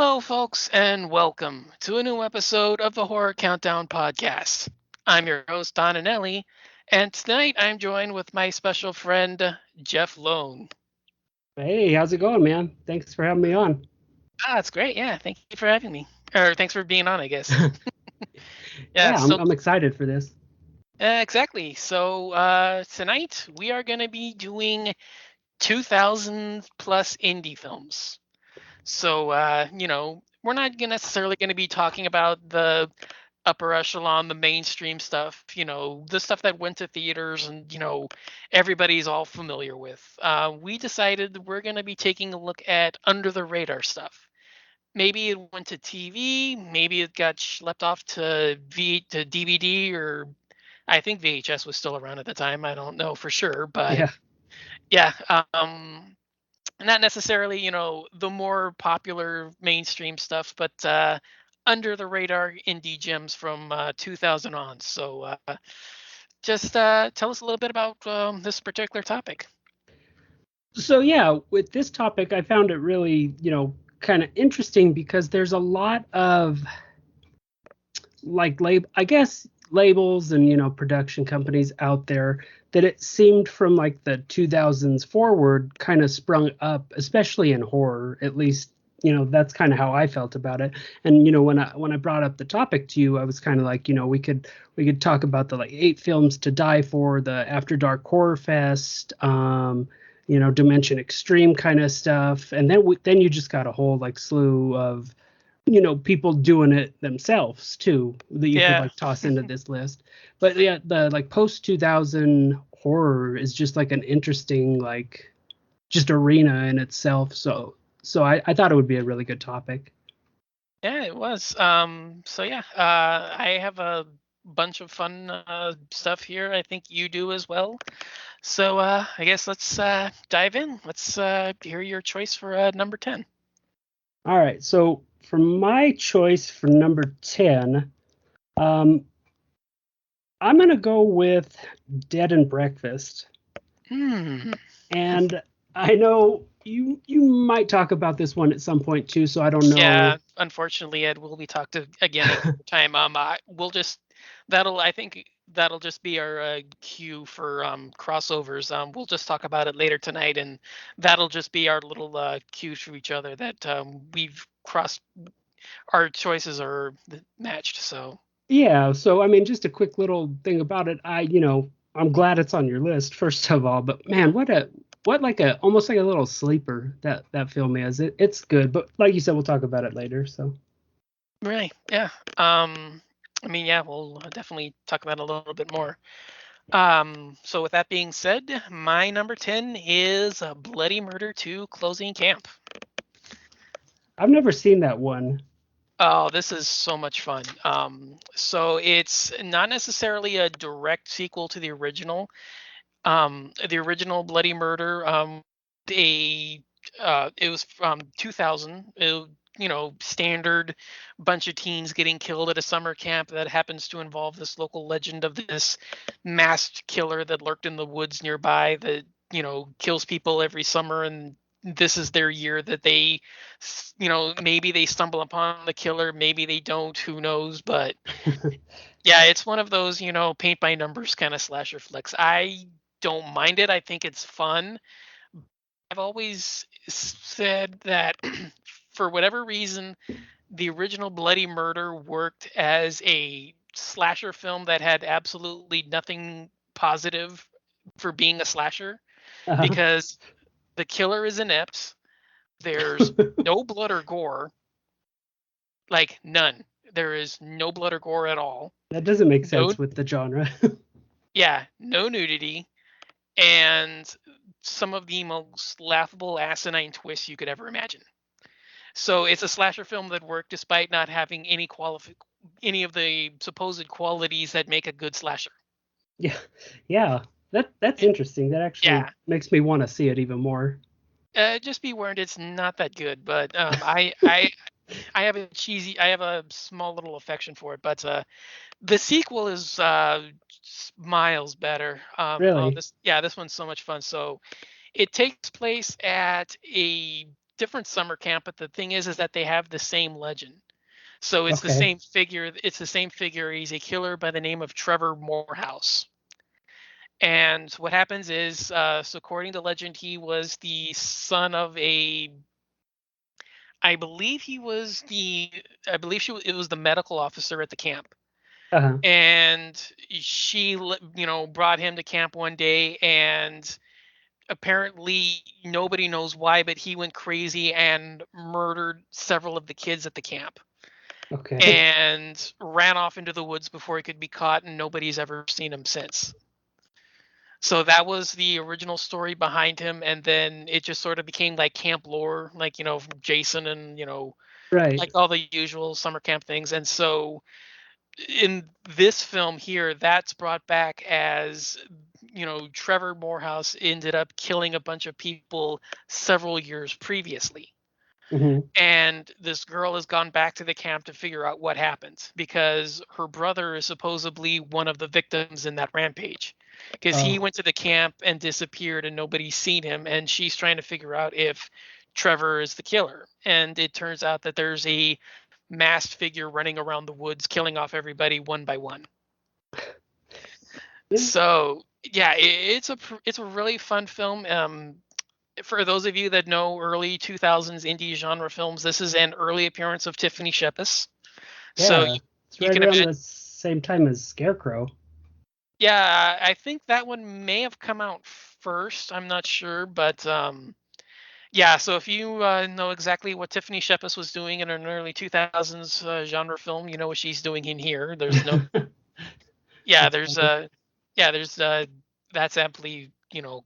Hello, folks, and welcome to a new episode of the Horror Countdown podcast. I'm your host, Don and Ellie, and tonight I'm joined with my special friend, Jeff Lown. Hey, how's it going, man? Thanks for having me on. It's great. Yeah, thank you for having me. Or thanks for being on, I guess. Yeah, Yeah, I'm so I'm excited for this. exactly. Tonight we are going to be doing 2000 plus indie films. We're not necessarily going to be talking about the upper echelon, the mainstream stuff, the stuff that went to theaters and, everybody's all familiar with. We decided we're going to be taking a look at under the radar stuff. Maybe it went to TV, maybe it got schlepped off to DVD, or I think VHS was still around at the time. I don't know for sure, but Yeah. yeah, not necessarily, the more popular mainstream stuff, but under the radar indie gems from 2000 on. Just tell us a little bit about this particular topic. So yeah, with this topic, I found it really, kind of interesting because there's a lot of I guess labels and production companies out there that it seemed from like the 2000s forward kind of sprung up, especially in horror. At least that's kind of how I felt about it. And when I brought up the topic to you, I was kind of like, we could talk about the like 8 films to die for, the After Dark Horror Fest, Dimension Extreme kind of stuff, and then you just got a whole like slew of people doing it themselves too that you could Yeah, like toss into this list. But yeah, the like post 2000 horror is just like an interesting like just arena in itself. So I thought it would be a really good topic. yeah, it was. I have a bunch of fun stuff here. I think you do as well. I guess let's dive in. Let's hear your choice for number 10. All right, so for my choice for number 10, um I'm gonna go with Dead and Breakfast. Hmm. And I know you might talk about this one at some point too, so I don't know. Yeah, unfortunately, Ed will be talked to again another time. We'll just I think that'll just be our cue for crossovers. We'll just talk about it later tonight, and that'll just be our little cue to each other that we've crossed. Our choices are matched. So Yeah, so I mean, just a quick little thing about it. I'm glad it's on your list, first of all. But man, what like a almost like a little sleeper that film is. It's good, but like you said, we'll talk about it later. So really, yeah. Yeah, we'll definitely talk about it a little bit more. So with that being said, my number 10 is Bloody Murder 2 Closing Camp. I've never seen that one. Oh, this is so much fun. So it's not necessarily a direct sequel to the original. The original Bloody Murder, it was from 2000. Standard bunch of teens getting killed at a summer camp that happens to involve this local legend of this masked killer that lurked in the woods nearby that kills people every summer, and this is their year that maybe they stumble upon the killer, maybe they don't, who knows. But yeah, it's one of those paint by numbers kind of slasher flicks. I don't mind it. I think it's fun. I've always said that for whatever reason, the original Bloody Murder worked as a slasher film that had absolutely nothing positive for being a slasher, uh because the killer is inept. There's no blood or gore, like none. There is no blood or gore at all. That doesn't make No, sense with the genre. yeah, no nudity, and some of the most laughable asinine twists you could ever imagine. So it's a slasher film that worked despite not having any of the supposed qualities that make a good slasher. Yeah, yeah. That's And interesting. That actually yeah, makes me want to see it even more. just be warned, it's not that good. But I have I have a small little affection for it. But the sequel is miles better. Really? This one's so much fun. So it takes place at a different summer camp, but the thing is that they have the same legend. So it's the Okay. same figure. It's the same figure. He's a killer by the name of Trevor Morehouse. And what happens is, so according to legend, he was the son of a. I believe he was the. I believe it was the medical officer at the camp, Uh-huh. and she, brought him to camp one day, and apparently nobody knows why, but he went crazy and murdered several of the kids at the camp Okay. and ran off into the woods before he could be caught, and nobody's ever seen him since. So that was the original story behind him, and then it just sort of became like camp lore, like Jason and Right. like all the usual summer camp things. And so in this film here, that's brought back as Trevor Morehouse ended up killing a bunch of people several years previously. Hmm. And this girl has gone back to the camp to figure out what happened because her brother is supposedly one of the victims in that rampage. Because he Oh. went to the camp and disappeared and nobody's seen him. And she's trying to figure out if Trevor is the killer. And it turns out that there's a masked figure running around the woods killing off everybody one by one. Yeah. So yeah, it's a really fun film. For those of you that know early 2000s indie genre films, this is an early appearance of Tiffany Shepis. So Yeah. It's you right can around imagine. the same time as Scarecrow. Yeah, I think that one may have come out first. I'm not sure, but yeah. So if you know exactly what Tiffany Shepis was doing in an early 2000s genre film, you know what she's doing in here. There's no. Yeah, That's there's funny. yeah, there's that's amply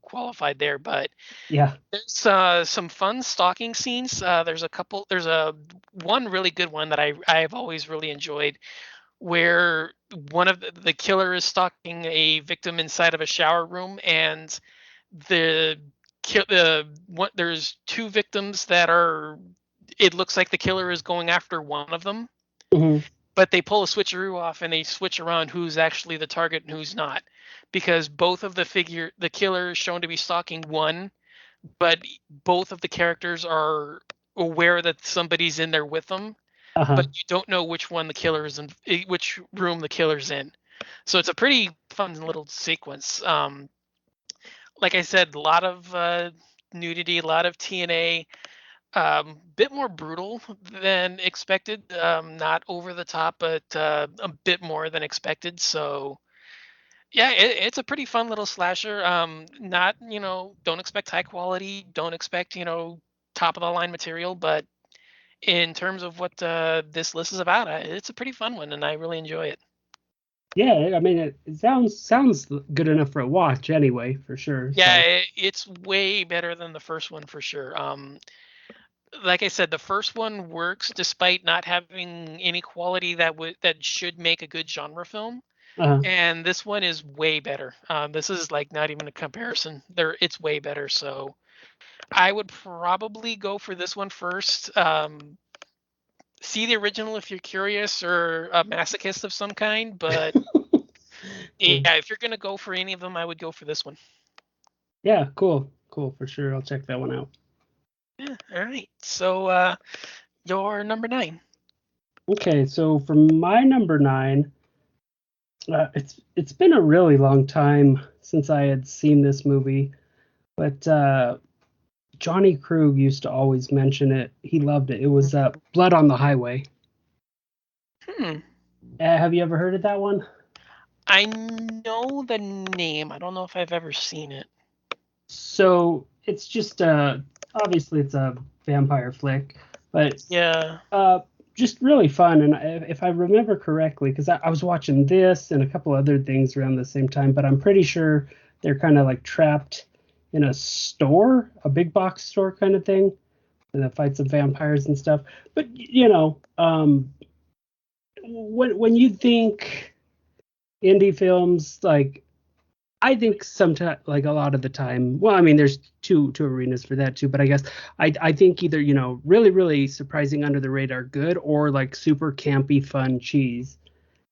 qualified there, but Yeah. there's some fun stalking scenes. There's a couple. There's a one really good one that I've always really enjoyed, where one of the killer is stalking a victim inside of a shower room, and the what there's two victims that are. It looks like the killer is going after one of them, Hmm. but they pull a switcheroo off and they switch around who's actually the target and who's not, because both of the killer is shown to be stalking one, but both of the characters are aware that somebody's in there with them, Uh-huh. but you don't know which one the killer is in, which room the killer's in. So it's a pretty fun little sequence. Like I said, a lot of nudity, a lot of TNA, bit more brutal than expected. Not over the top, but a bit more than expected. So yeah, it's a pretty fun little slasher. Not don't expect high quality, don't expect top of the line material, but in terms of what this list is about, it's a pretty fun one, and I really enjoy it. Yeah, I mean it sounds good enough for a watch anyway, for sure. Yeah, So, it's way better than the first one for sure. Like I said, the first one works despite not having any quality that should make a good genre film. uh And this one is way better. This is like not even a comparison. It's way better. So I would probably go for this one first. See the original if you're curious or a masochist of some kind. But yeah, if you're gonna go for any of them, I would go for this one. Yeah, cool. Cool, for sure. I'll check that one out. Yeah. All right. So your number 9. Okay, so for my number 9, it's been a really long time since I had seen this movie, but Johnny Krug used to always mention it. He loved it. It was Blood on the Highway. Hmm. Have you ever heard of that one? I know the name. I don't know if I've ever seen it. So it's just obviously it's a vampire flick, but Yeah. uh, just really fun. And if I remember correctly, because I was watching this and a couple other things around the same time, but I'm pretty sure they're kind of like trapped in a store, a big box store kind of thing, and it fights some vampires and stuff. But when you think indie films, like I think sometimes, like a lot of the time, well, I mean, there's two arenas for that too, but I guess I think either really really surprising under the radar good or like super campy fun cheese,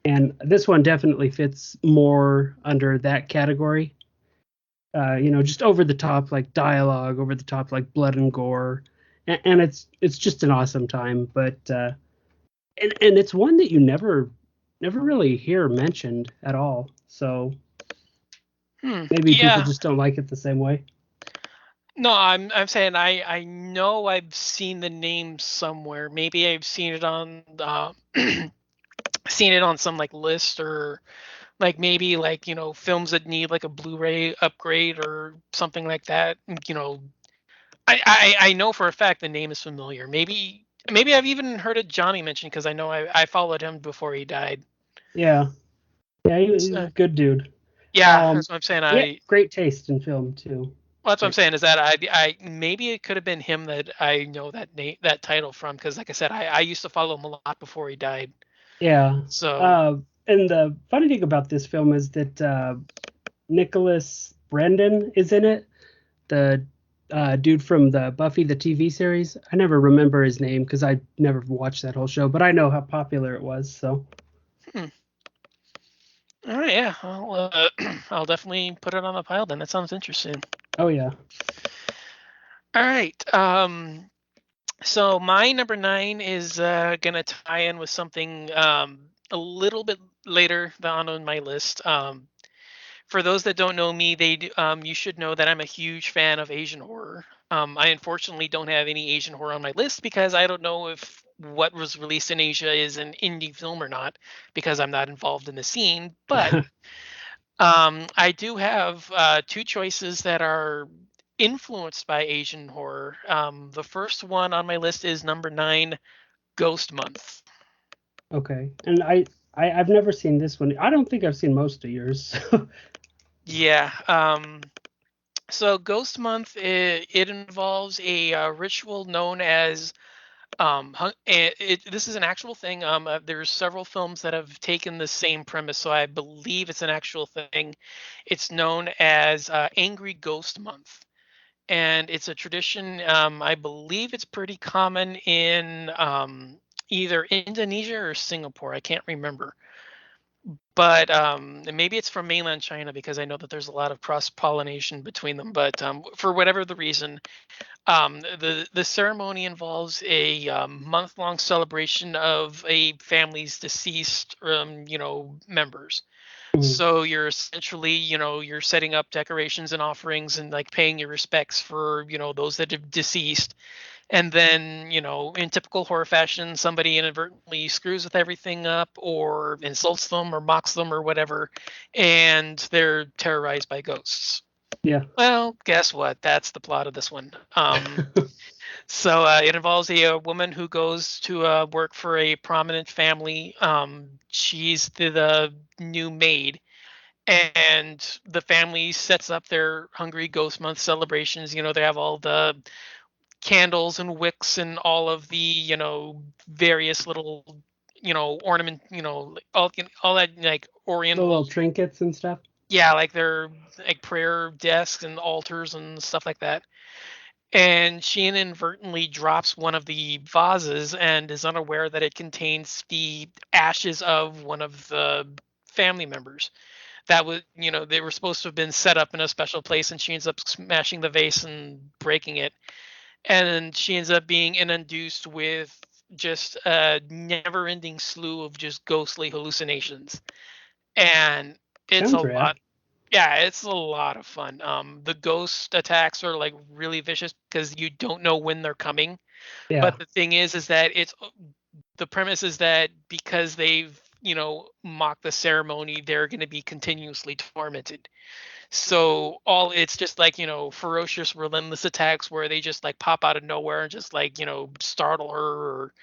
and this one definitely fits more under that category. Just over the top like dialogue, over the top like blood and gore, and it's just an awesome time. But and it's one that you never really hear mentioned at all. So maybe people Yeah. just don't like it the same way. No, I'm saying I know I've seen the name somewhere. Maybe I've seen it on seen it on some like list, or like maybe like films that need like a Blu-ray upgrade or something like that. I know for a fact the name is familiar. Maybe I've even heard it Johnny mention, because I know I followed him before he died. Yeah, yeah, he's a So, good dude. yeah, Um, that's what I'm saying. yeah, great taste in film too. Well, that's what I'm Great. saying, is that I maybe it could have been him that I know that title from, because like I said, I used to follow him a lot before he died. Yeah. So Uh, and the funny thing about this film is that Nicholas Brendan is in it. The dude from the Buffy the TV series. I never remember his name because I never watched that whole show, but I know how popular it was. So, hmm. All right, yeah, I'll definitely put it on the pile then. That sounds interesting. oh yeah. All right, so my number 9 is gonna tie in with something a little bit later on my list. For those that don't know me, you should know that I'm a huge fan of Asian horror. I unfortunately don't have any Asian horror on my list, because I don't know if what was released in Asia is an indie film or not, because I'm not involved in the scene. But I do have two choices that are influenced by Asian horror. The first one on my list is number 9, Ghost Month. Okay. And I've never seen this one. I don't think I've seen most of yours. Yeah. So Ghost Month, it involves a ritual known as this is an actual thing. There's several films that have taken the same premise, so I believe it's an actual thing. It's known as Angry Ghost Month, and it's a tradition. I believe it's pretty common in either Indonesia or Singapore. I can't remember, but and maybe it's from mainland China, because I know that there's a lot of cross pollination between them. But for whatever the reason, the ceremony involves a month-long celebration of a family's deceased, members. Mhm. So you're essentially, you're setting up decorations and offerings, and like paying your respects for, those that have deceased. And then, in typical horror fashion, somebody inadvertently screws with everything up, or insults them, or mocks them, or whatever, and they're terrorized by ghosts. Yeah. Well, guess what? That's the plot of this one. So it involves a woman who goes to work for a prominent family. She's the new maid, and the family sets up their Hungry Ghost Month celebrations. They have all the candles and wicks and all of the various little ornament, all that like The Oriental. little trinkets and stuff. Yeah, like their like prayer desks and altars and stuff like that. And she inadvertently drops one of the vases and is unaware that it contains the ashes of one of the family members. That was, they were supposed to have been set up in a special place, and she ends up smashing the vase and breaking it. And she ends up being inundated with just a never ending slew of just ghostly hallucinations. And it's a Sounds rad. lot. Yeah, it's a lot of fun. The ghost attacks are like really vicious, because you don't know when they're coming. Yeah. But the thing is that the premise is that because they've mocked the ceremony, they're going to be continuously tormented. So all it's just like ferocious, relentless attacks where they just like pop out of nowhere and just like startle her, or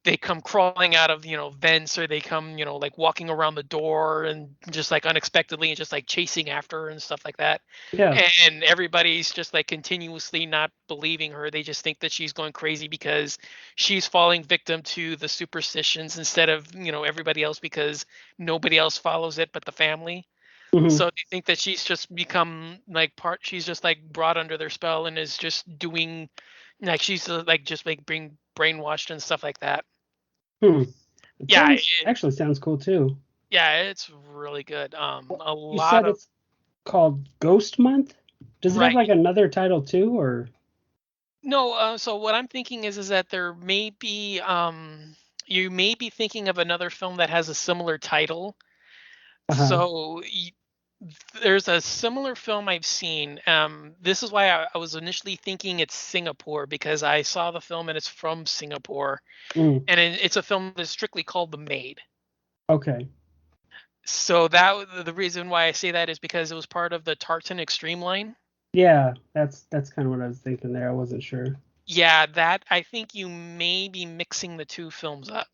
they come crawling out of vents, or they come like walking around the door and just like unexpectedly, and just like chasing after her and stuff like that. Yeah. And everybody's just like continuously not believing her. They just think that she's going crazy, because she's falling victim to the superstitions instead of everybody else, because nobody else follows it but the family. So Hmm. they think that she's just become like she's just like brought under their spell, and is just doing like she's like just like being brainwashed and stuff like that. Hmm. It Yeah, sounds actually sounds cool too. yeah, it's really good. A You lot said of it's called Ghost Month? Does it have right. like another title too, or? No, so what I'm thinking is that there may be you may be thinking of another film that has a similar title. Uh-huh. So there's a similar film I've seen. This is why I was initially thinking it's Singapore because I saw the film and it's from Singapore, Mm, and it's a film that's strictly called The Maid. okay. So the reason why I say that is because it was part of the Tartan Extreme line. Yeah, that's kind of what I was thinking there. I wasn't sure. Yeah, that I think you may be mixing the two films up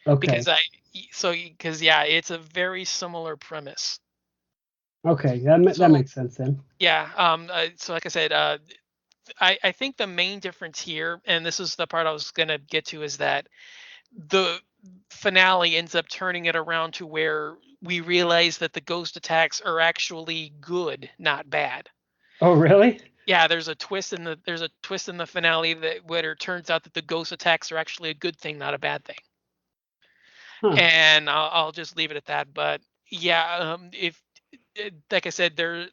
Okay. because because yeah, it's a very similar premise. Okay. That So makes sense then. yeah, so like I said, I think the main difference here, and this is the part I was gonna get to, is that the finale ends up turning it around to where we realize that the ghost attacks are actually good, not bad. Oh, really? Yeah, there's a twist in the finale that where it turns out that the ghost attacks are actually a good thing, not a bad thing. Huh. And I'll just leave it at that. But yeah, if like I said, the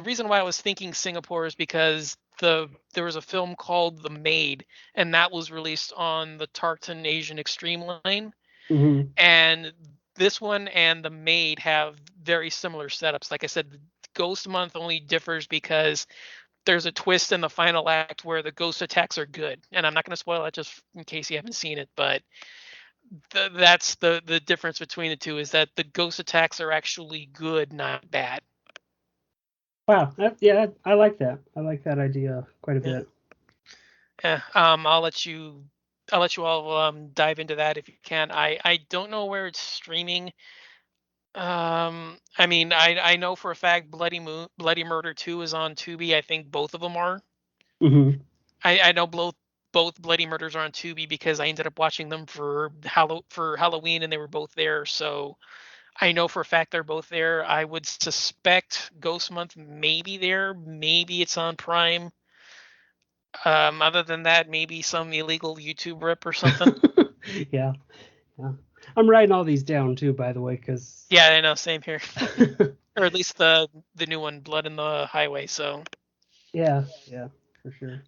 reason why I was thinking Singapore is because there was a film called The Maid, and that was released on the Tartan Asian Extreme line, Hmm. and this one and The Maid have very similar setups. Like I said, the Ghost Month only differs because there's a twist in the final act where the ghost attacks are good, and I'm not going to spoil it just in case you haven't seen it, but that's the difference between the two is that the ghost attacks are actually good, not bad. Wow. Yeah, I like that. I like that idea quite a Yeah. bit. Yeah. I'll let you all dive into that if you can. I don't know where it's streaming. I mean, I know for a fact Bloody Murder 2 is on Tubi. I think both of them are. Hmm. I know both Bloody Murders are on Tubi because I ended up watching them for Halloween and they were both there. So I know for a fact they're both there. I would suspect Ghost Month may be there. Maybe it's on Prime. Other than that, maybe some illegal YouTube rip or something. Yeah, yeah. I'm writing all these down too, by the way, because Yeah, I know. Same here. Or at least the new one, Blood in the Highway. So yeah, yeah, for sure.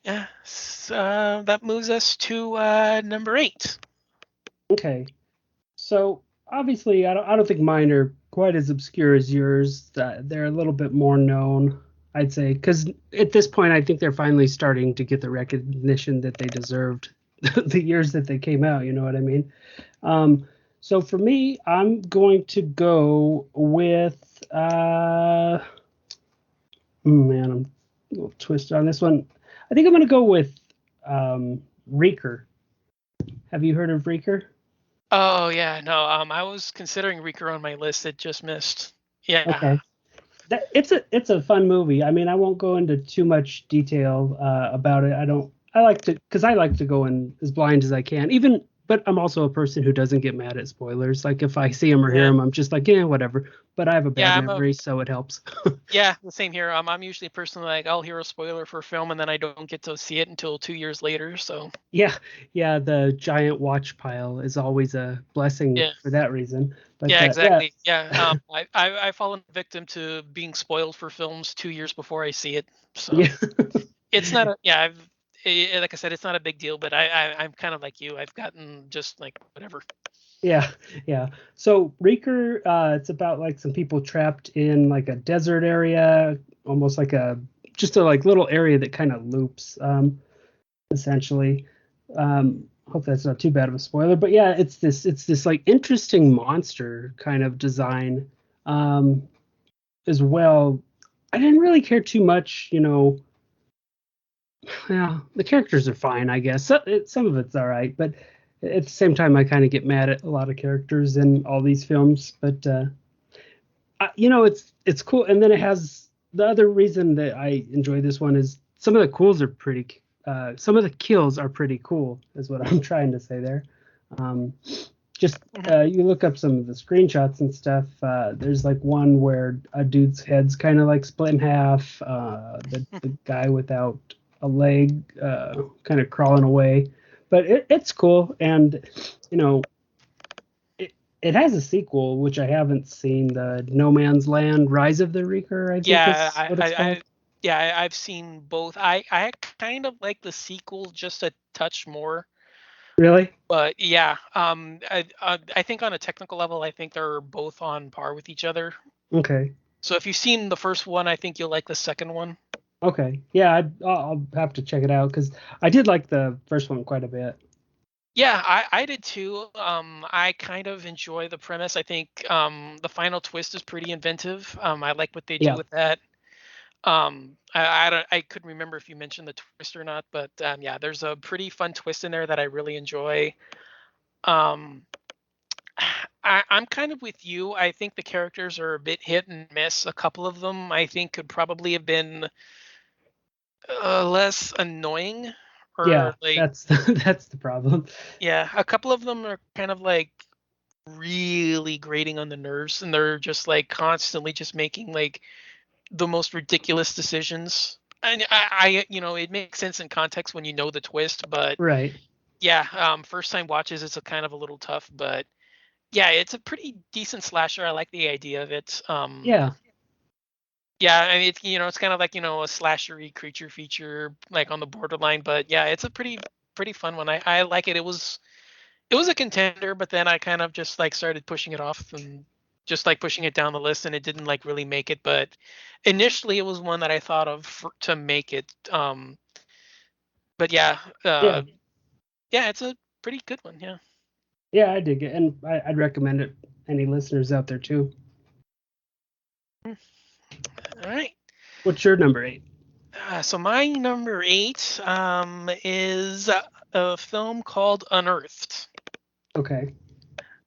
yeah, that moves us to number 8. Okay, so obviously, I don't think mine are quite as obscure as yours. They're a little bit more known, I'd say, because at this point, I think they're finally starting to get the recognition that they deserved the years that they came out. You know what I mean? Um, so for me, I'm going to go with man, I'm a little twisted on this one. I think I'm going to go with Reeker. Have you heard of Reeker? Oh yeah, no. I was considering Reeker on my list. It just missed. Yeah, Okay. It's a fun movie. I mean, I won't go into too much detail about it. I like to because I like to go in as blind as I can. Even but I'm also a person who doesn't get mad at spoilers. Like if I see them or hear yeah, them, I'm just like, yeah, whatever. But I have a bad yeah. I'm a memory, so it helps. Yeah, the same here. I'm usually a person like I'll hear a spoiler for a film and then I don't get to see it until 2 years later. So Yeah, yeah. The giant watch pile is always a blessing yeah, for that reason. But yeah, yeah, exactly. Yeah, I've fallen victim to being spoiled for films 2 years before I see it. So yeah. it's not a yeah. Like I said, it's not a big deal. But I'm kind of like you. I've gotten just like whatever. Yeah, yeah. So Reeker, it's about like some people trapped in like a desert area, almost like a just a like little area that kind of loops, essentially. Hope that's not too bad of a spoiler, but yeah, it's this like interesting monster kind of design, um, as well. I didn't really care too much, you know. Yeah, the characters are fine, I guess. Some of it's all right, but at the same time, I kind of get mad at a lot of characters in all these films. But you know, it's cool. And then it has the other reason that I enjoy this one is some of the cools are pretty. Some of the kills are pretty cool, is what I'm trying to say there. Um, just Mhm. you look up some of the screenshots and stuff. There's like one where a dude's head's kind of like split in half. The guy without a leg, kind of crawling away, but it's cool. And you know, it has a sequel which I haven't seen. The No Man's Land: Rise of the Reaker, I think Yeah, is what it's called. Yeah, I've seen both. I kind of like the sequel just a touch more, Really? but yeah, I think on a technical level, I think they're both on par with each other. Okay. So if you've seen the first one, I think you'll like the second one. Okay. Yeah, I'll have to check it out because I did like the first one quite a bit. Yeah, I did too. I kind of enjoy the premise. I think the final twist is pretty inventive. I like what they do Yeah. with that. I couldn't remember if you mentioned the twist or not, but yeah, there's a pretty fun twist in there that I really enjoy. Um, I'm kind of with you. I think the characters are a bit hit and miss. A couple of them I think could probably have been less annoying, Yeah, or like, that's that's the problem. yeah, a couple of them are kind of like really grating on the nerves, and they're just like constantly just making like the most ridiculous decisions. And it makes sense in context when you know the twist, but Right. yeah, first time watches it's a kind of a little tough, but yeah, it's a pretty decent slasher. I like the idea of it. Yeah. Yeah, I mean, it's kind of like a slashery creature feature, like on the borderline, but yeah, it's a pretty fun one. I like it. It was a contender, but then I kind of just like started pushing it off and just like pushing it down the list, and it didn't like really make it. But initially, it was one that I thought of to make it. But yeah, Yeah. yeah, it's a pretty good one. Yeah. Yeah, I dig it, and I'd recommend it. Any listeners out there too? Mm, all right. What's your number 8? So my number eight is a film called Unearthed. Okay.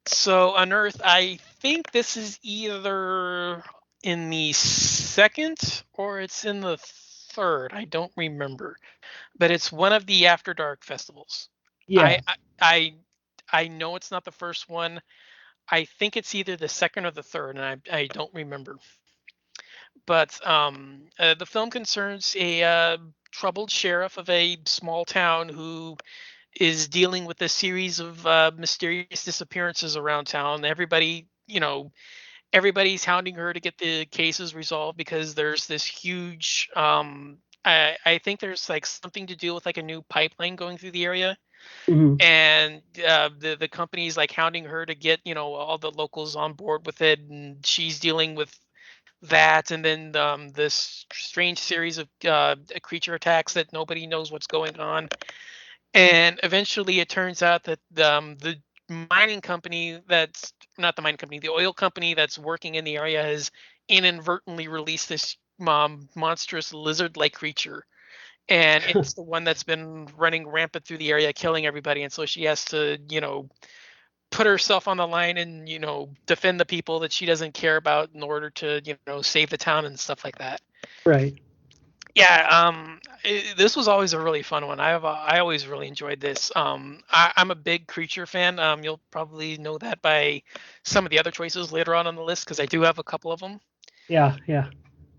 So Unearthed, I think this is either in the second or it's in the third. I don't remember, but it's one of the After Dark festivals. I Yeah. I I, I know it's not the first one. I think it's either the second or the third, and I don't remember. But the film concerns a troubled sheriff of a small town who is dealing with a series of mysterious disappearances around town. Everybody's hounding her to get the cases resolved because there's this huge. I think there's like something to do with like a new pipeline going through the area, Hmm. and the company's like hounding her to get all the locals on board with it, and she's dealing with that, and then this strange series of creature attacks that nobody knows what's going on. And eventually, it turns out that the mining company that's not the mining company, the oil company that's working in the area has inadvertently released this monstrous lizard-like creature, and it's the one that's been running rampant through the area, killing everybody. And so she has to, put herself on the line and defend the people that she doesn't care about in order to save the town and stuff like that. Right. Yeah, this was always a really fun one. I always really enjoyed this. I'm a big creature fan. You'll probably know that by some of the other choices later on the list because I do have a couple of them. Yeah. Yeah.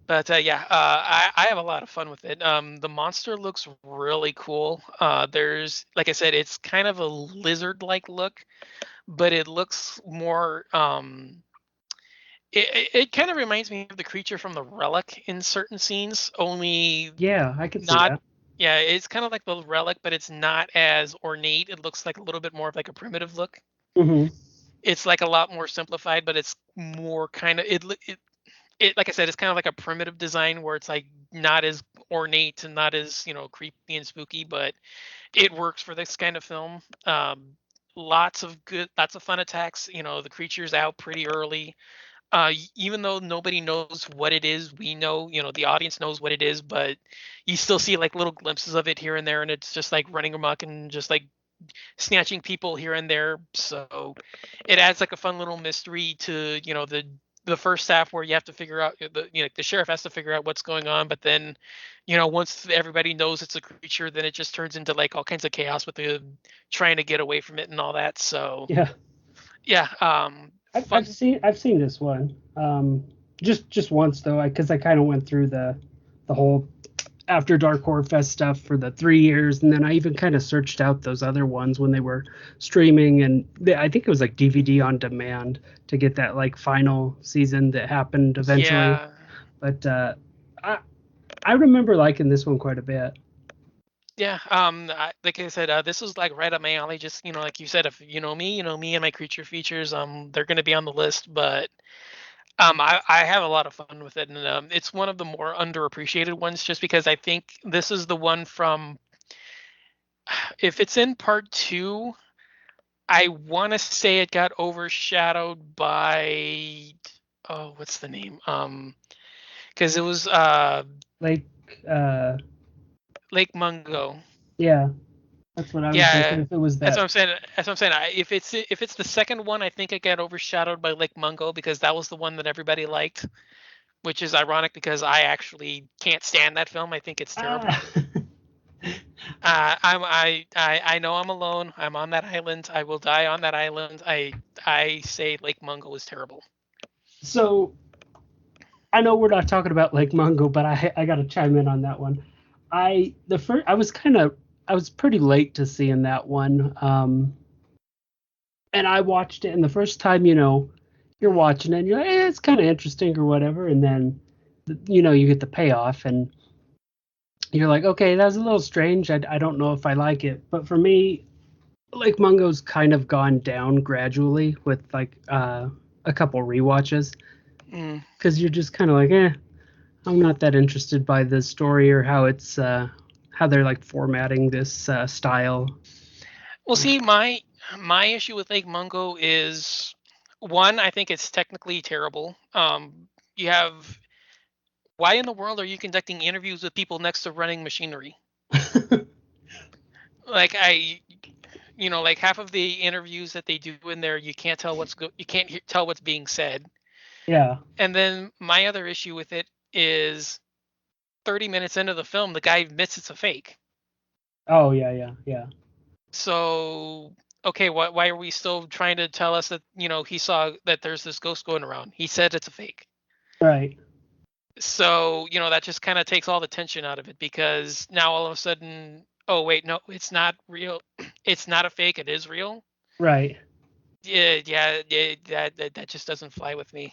But yeah, I have a lot of fun with it. The monster looks really cool. There's, like I said, it's kind of a lizard-like look, but it looks more. It kind of reminds me of the creature from the Relic in certain scenes, only Yeah. I could see not. that. Yeah, it's kind of like the Relic, but it's not as ornate. It looks like a little bit more of like a primitive look. Hmm. It's like a lot more simplified, but it's more kind of it like I said, it's kind of like a primitive design where it's like not as ornate and not as creepy and spooky, but it works for this kind of film. Lots of fun attacks. The creature's out pretty early. Even though nobody knows what it is, we know, the audience knows what it is, but you still see like little glimpses of it here and there, and it's just like running amok and just like snatching people here and there. So it adds like a fun little mystery to the first half where you have to figure out the sheriff has to figure out what's going on, but then once everybody knows it's a creature, then it just turns into like all kinds of chaos with the trying to get away from it and all that. So Yeah. yeah, I've fun. seen this one. Just once though, because I kind of went through the whole After Dark Horror Fest stuff for the 3 years, and then I even kind of searched out those other ones when they were streaming, and I think it was like DVD on demand to get that like final season that happened eventually. Yeah. But I I remember liking this one quite a bit. Yeah, like I said, this is like right up my alley. Just like you said, if you know me and my creature features. They're going to be on the list, but I have a lot of fun with it, and it's one of the more underappreciated ones, just because I think this is the one from. If it's in part two, I want to say it got overshadowed by. Oh, what's the name? Because it was Like, uh, Lake Mungo. yeah, that's what I was thinking. Yeah, If it was that's what that, I'm saying. That's what I'm saying. If it's the second one, I think it got overshadowed by Lake Mungo because that was the one that everybody liked, which is ironic because I actually can't stand that film. I think it's terrible. ah. I know I'm alone. I'm on that island. I will die on that island. I say Lake Mungo is terrible. So I know we're not talking about Lake Mungo, but I got to chime in on that one. The first I was pretty late to seeing that one, and I watched it. And the first time, you're watching it, and you're like, it's kind of interesting or whatever, and then you get the payoff, and you're like, okay, that was a little strange. I don't know if I like it, but for me, Lake Mungo's kind of gone down gradually with like a couple rewatches Mm. because you're just kind of like, I'm not that interested by the story or how they're like formatting this style. Well, see, my issue with Lake Mungo is one. I think it's technically terrible. You have why in the world are you conducting interviews with people next to running machinery? Like like half of the interviews that they do in there, you can't tell you can't tell what's being said. Yeah. And then my other issue with it is 30 minutes into the film, the guy admits it's a fake. Oh yeah, yeah, yeah. So okay, why are we still trying to tell us that he saw that there's this ghost going around? He said it's a fake. Right, So that just kind of takes all the tension out of it because now all of a sudden, oh wait, no, it's not real. It's not a fake. It is real. right. Yeah, yeah, yeah. That just doesn't fly with me.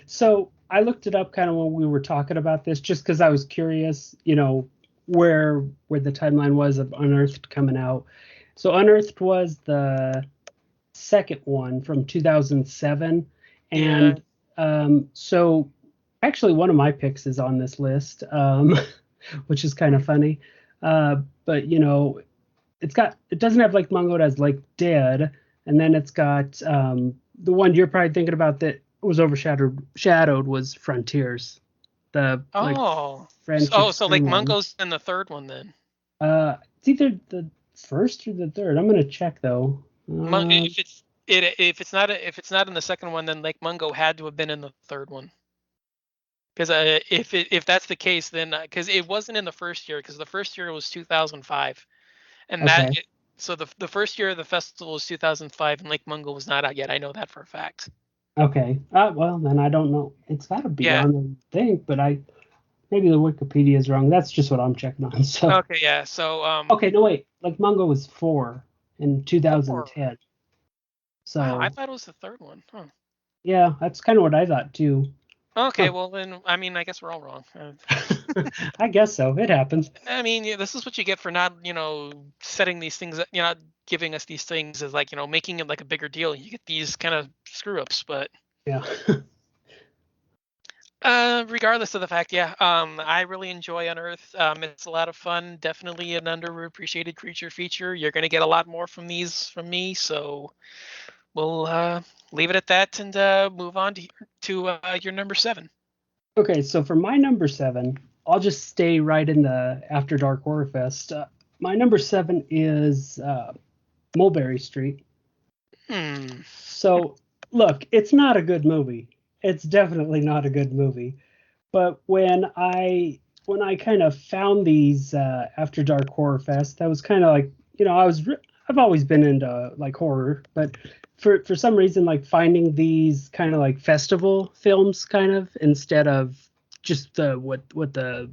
So I looked it up kind of when we were talking about this, just because I was curious, where the timeline was of Unearthed coming out. So Unearthed was the second one from 2007, Yeah. and so actually one of my picks is on this list, which is kind of funny. But it doesn't have like Mungo, it has like Dead, and then it's got the one you're probably thinking about that was overshadowed was Frontiers, the like Oh. French So like extreme one. Mungo's in the third one then. It's either the first or the third. I'm gonna check though. If it's not in the second one, then Lake Mungo had to have been in the third one. Because if that's the case, then because it wasn't in the first year, because the first year was 2005, and Okay, so the first year of the festival was 2005, and Lake Mungo was not out yet. I know that for a fact. okay. Well, then I don't know. It's got to be Yeah. on the thing, but maybe the Wikipedia is wrong. That's just what I'm checking on. So Okay. Yeah. So okay, no wait. Like Mungo was 4 in four. 2010. Wow, I So thought it was the third one. Huh. yeah, that's kind of what I thought too. Okay. Huh. Well, then I mean, I guess we're all wrong. I guess so. It happens. I mean, yeah, this is what you get for not setting these things, not giving us these things as like making it like a bigger deal. You get these kind of screw ups, but Yeah. regardless of the fact, yeah, I really enjoy Unearth. It's a lot of fun. Definitely an underappreciated creature feature. You're gonna get a lot more from these from me, so we'll leave it at that and move on to your number 7. Okay, so for my number 7, I'll just stay right in the After Dark Horror Fest. My number 7 is Mulberry Street. Hmm. So, look, it's not a good movie. It's definitely not a good movie. But when I kind of found these After Dark Horror Fest, that was kind of like, I've always been into like horror, but for some reason like finding these kind of like festival films kind of instead of just the what the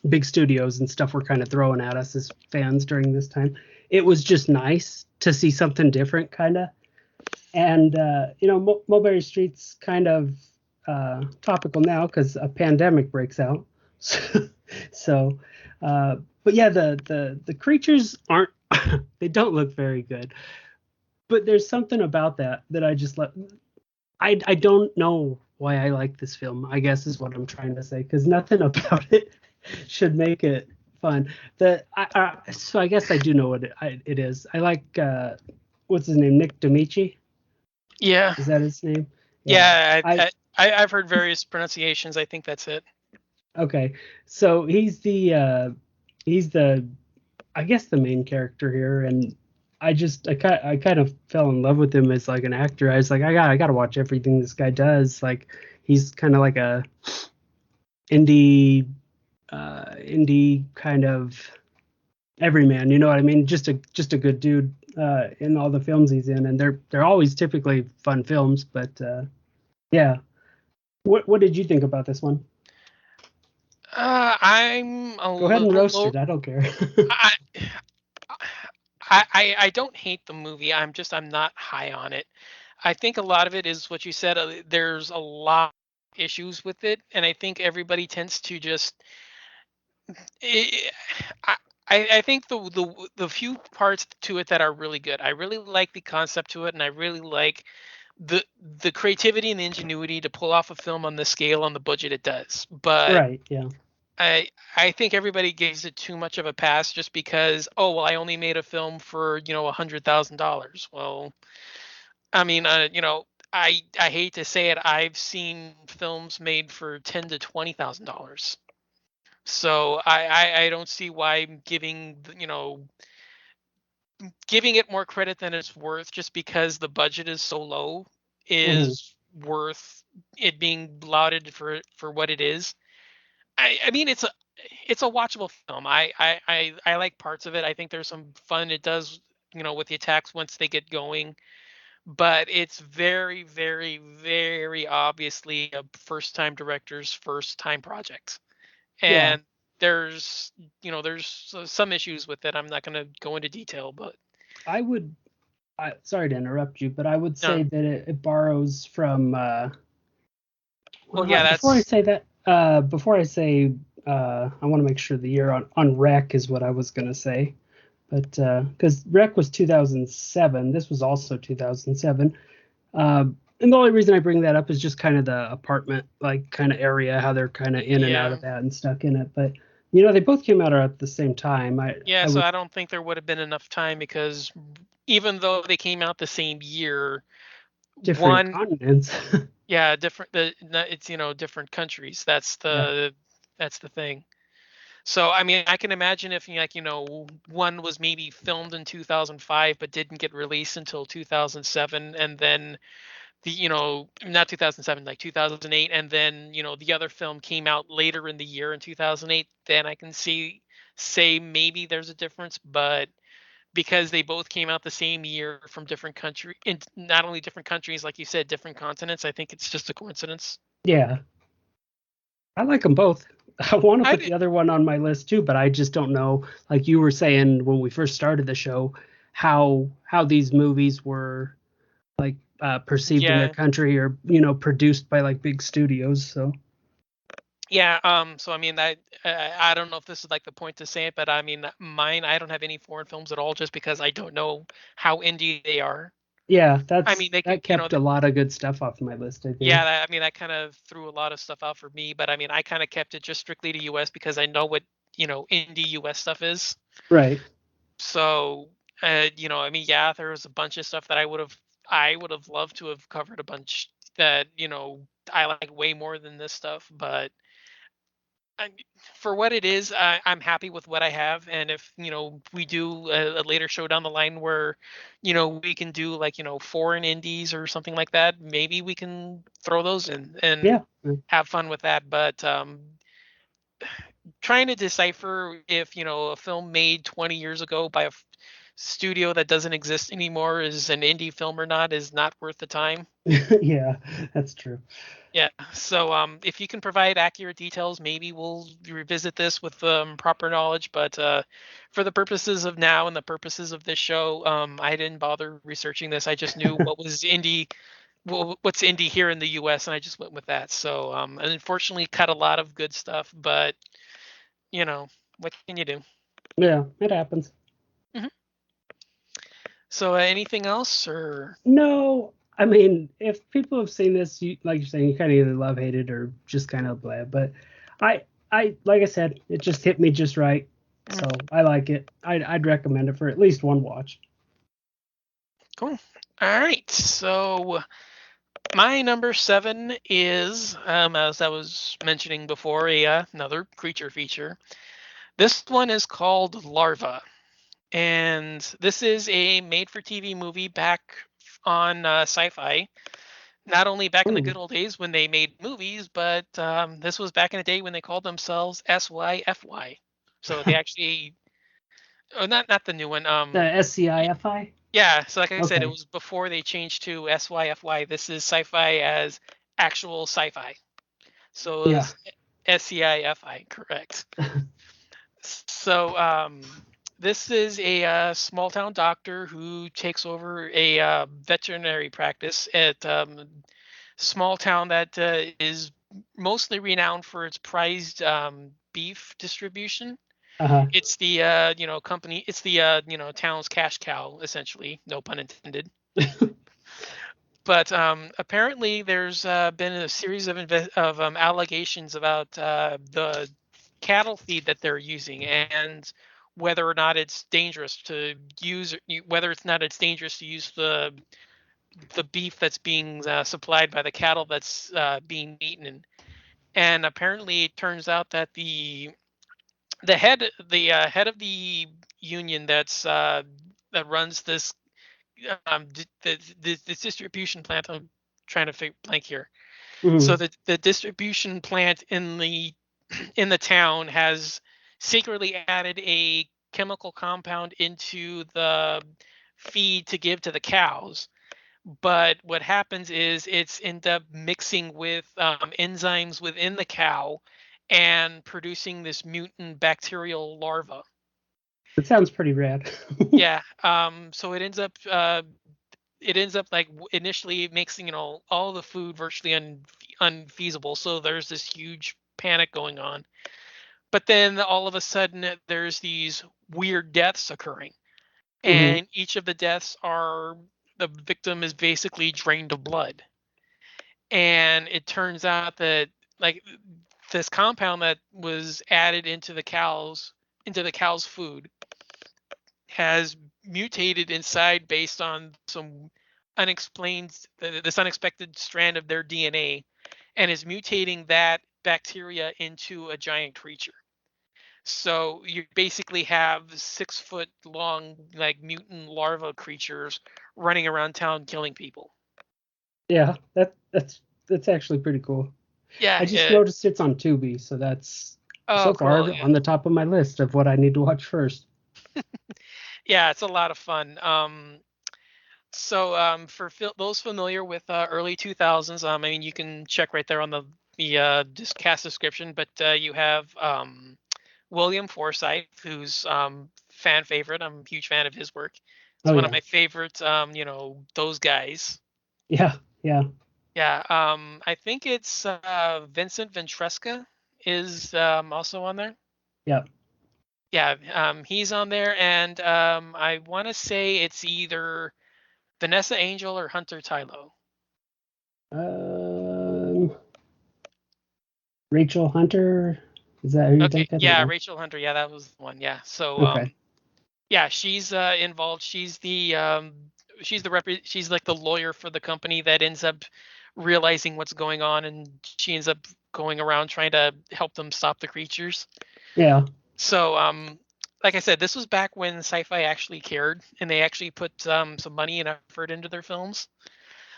big studios and stuff were kind of throwing at us as fans during this time. It was just nice to see something different kind of. And Mulberry Street's kind of topical now because a pandemic breaks out. So, but yeah, the creatures aren't they don't look very good. But there's something about that I just love. I don't know why I like this film, I guess is what I'm trying to say, because nothing about it should make it fun. So I guess I do know what it is. I like what's his name, Nick D'Amici. Yeah. Is that his name? Yeah. Yeah, I I've heard various pronunciations. I think that's it. Okay. So he's the I guess the main character here, and I kind of fell in love with him as like an actor. I was like, I gotta watch everything this guy does. Like he's kind of like a indie indie kind of everyman, you know what I mean? Just a good dude in all the films he's in, and they're always typically fun films. But yeah, what did you think about this one? I'm a Go ahead and little roast low. it. I don't care. I, I don't hate the movie. I'm not high on it. I think a lot of it is what you said. There's a lot of issues with it, and I think everybody tends to just. I I I think the few parts to it that are really good. I really like the concept to it, and I really like the the creativity and the ingenuity to pull off a film on the scale on the budget it does. But Right? Yeah. I I think everybody gives it too much of a pass just because, oh well, I only made a film for $100,000. Well, I mean, I hate to say it, I've seen films made for $10,000 to $20,000. So I don't see why I'm giving it more credit than it's worth just because the budget is so low Hmm. is worth it being lauded for what it is. I mean it's a watchable film. I like parts of it. I think there's some fun it does, with the attacks once they get going, but it's very, very, very obviously a first time director's first time project. Yeah. And there's some issues with it. I'm not going to go into detail, but I would. Sorry to interrupt you, but I would no. say that it borrows from. Well, Well, yeah, before I that's say that, before I say, I want to make sure the year on Rec is what I was gonna say, but because Rec was 2007, this was also 2007. And the only reason I bring that up is just kind of the apartment like kind of area, how they're kind of in and out yeah. of that and stuck in it. But they both came out at the same time. Yeah, I so would I don't think there would have been enough time because even though they came out the same year, different one, continents. yeah, different. It's different countries. That's Yeah. the thing. So I mean, I can imagine if one was maybe filmed in 2005 but didn't get released until 2007, and then not 2007, like 2008, and then the other film came out later in the year in 2008. Then I can say maybe there's a difference, but because they both came out the same year from different country, in not only different countries, like you said, different continents. I think it's just a coincidence. Yeah. I like them both. I want to I put d- the other one on my list too, but I just don't know. Like you were saying when we first started the show, how these movies were like perceived in their yeah, country or produced by like big studios. So yeah. So I mean, I don't know if this is like the point to say it, but I mean, mine. I don't have any foreign films at all, just because I don't know how indie they are. yeah, I mean, they can, that kept a lot of good stuff off my list. I yeah. think. I mean, that kind of threw a lot of stuff out for me, but I mean, I kind of kept it just strictly to US because I know what indie US stuff is. Right. So, I mean, yeah, there was a bunch of stuff that I would have loved to have covered a bunch that I like way more than this stuff, but I, for what it is, I'm happy with what I have. And if we do a later show down the line where we can do like foreign indies or something like that, maybe we can throw those in and Yeah. have fun with that. But trying to decipher if a film made 20 years ago by a studio that doesn't exist anymore is an indie film or not is not worth the time. Yeah, that's true. Yeah. So if you can provide accurate details, maybe we'll revisit this with proper knowledge. But for the purposes of now and the purposes of this show, I didn't bother researching this. I just knew what was indie what's indie here in the U.S. and I just went with that. So and unfortunately cut a lot of good stuff, but you know what can you do? Yeah, it happens. Mhm. So anything else or No, I mean, if people have seen this, like you're saying, you kind of either love, hate it, or just kind of blah. But like I said, it just hit me just right, mm, so I like it. I'd recommend it for at least one watch. cool. All right, so my number seven is, as I was mentioning before, another creature feature. This one is called Larva, and this is a made-for-TV movie back on Sci-Fi. Not only back in the Ooh, good old days when they made movies, but this was back in the day when they called themselves SYFY. So they actually, oh, not the new one. the SCIFI. Yeah. So like I said, it Okay, was before they changed to SYFY. This is sci-fi as actual sci-fi. So it yeah. was SCIFI, correct. So this is a small town doctor who takes over a veterinary practice at small town that is mostly renowned for its prized beef distribution. Uh-huh. It's the company. It's the town's cash cow, essentially. No pun intended. But apparently, there's been a series of allegations about the cattle feed that they're using and whether or not it's dangerous to use, whether it's not it's dangerous to use the beef that's being supplied by the cattle that's being eaten. And apparently, it turns out that the head of the union that runs this distribution plant. I'm trying to blank here. So Mhm. the distribution plant in the town has secretly added a chemical compound into the feed to give to the cows. But what happens is it's end up mixing with enzymes within the cow and producing this mutant bacterial larva. It sounds pretty rad. Yeah. So it ends up like initially it makes all the food virtually unfeasible. So there's this huge panic going on. But then all of a sudden there's these weird deaths occurring, Hmm. and each of the deaths are the victim is basically drained of blood. And it turns out that like this compound that was added into the cow's food has mutated inside based on some unexplained this unexpected strand of their DNA and is mutating that bacteria into a giant creature. So you basically have 6 foot long like mutant larva creatures running around town killing people. Yeah, that's actually pretty cool. I Yeah. just noticed it's on Tubi, so that's Oh, so cool. far Yeah. on the top of my list of what I need to watch first. Yeah, it's a lot of fun. So for those familiar with early 2000s, I mean, you can check right there on the just cast description. But you have William Forsythe, who's fan favorite. I'm a huge fan of his work. It's Oh one of yeah, my favorites. Those guys. yeah, yeah, Yeah. I think it's Vincent Ventresca is also on there. yeah. Yeah. He's on there, and I want to say it's either Vanessa Angel or Hunter Tylo. Um, Rachel Hunter, is that who you're Okay, thinking? yeah, Or Rachel Hunter. Yeah, that was the one. Yeah. So okay, yeah, she's involved. She's like the lawyer for the company that ends up realizing what's going on, and she ends up going around trying to help them stop the creatures. yeah, So like I said, this was back when sci-fi actually cared and they actually put some money and effort into their films.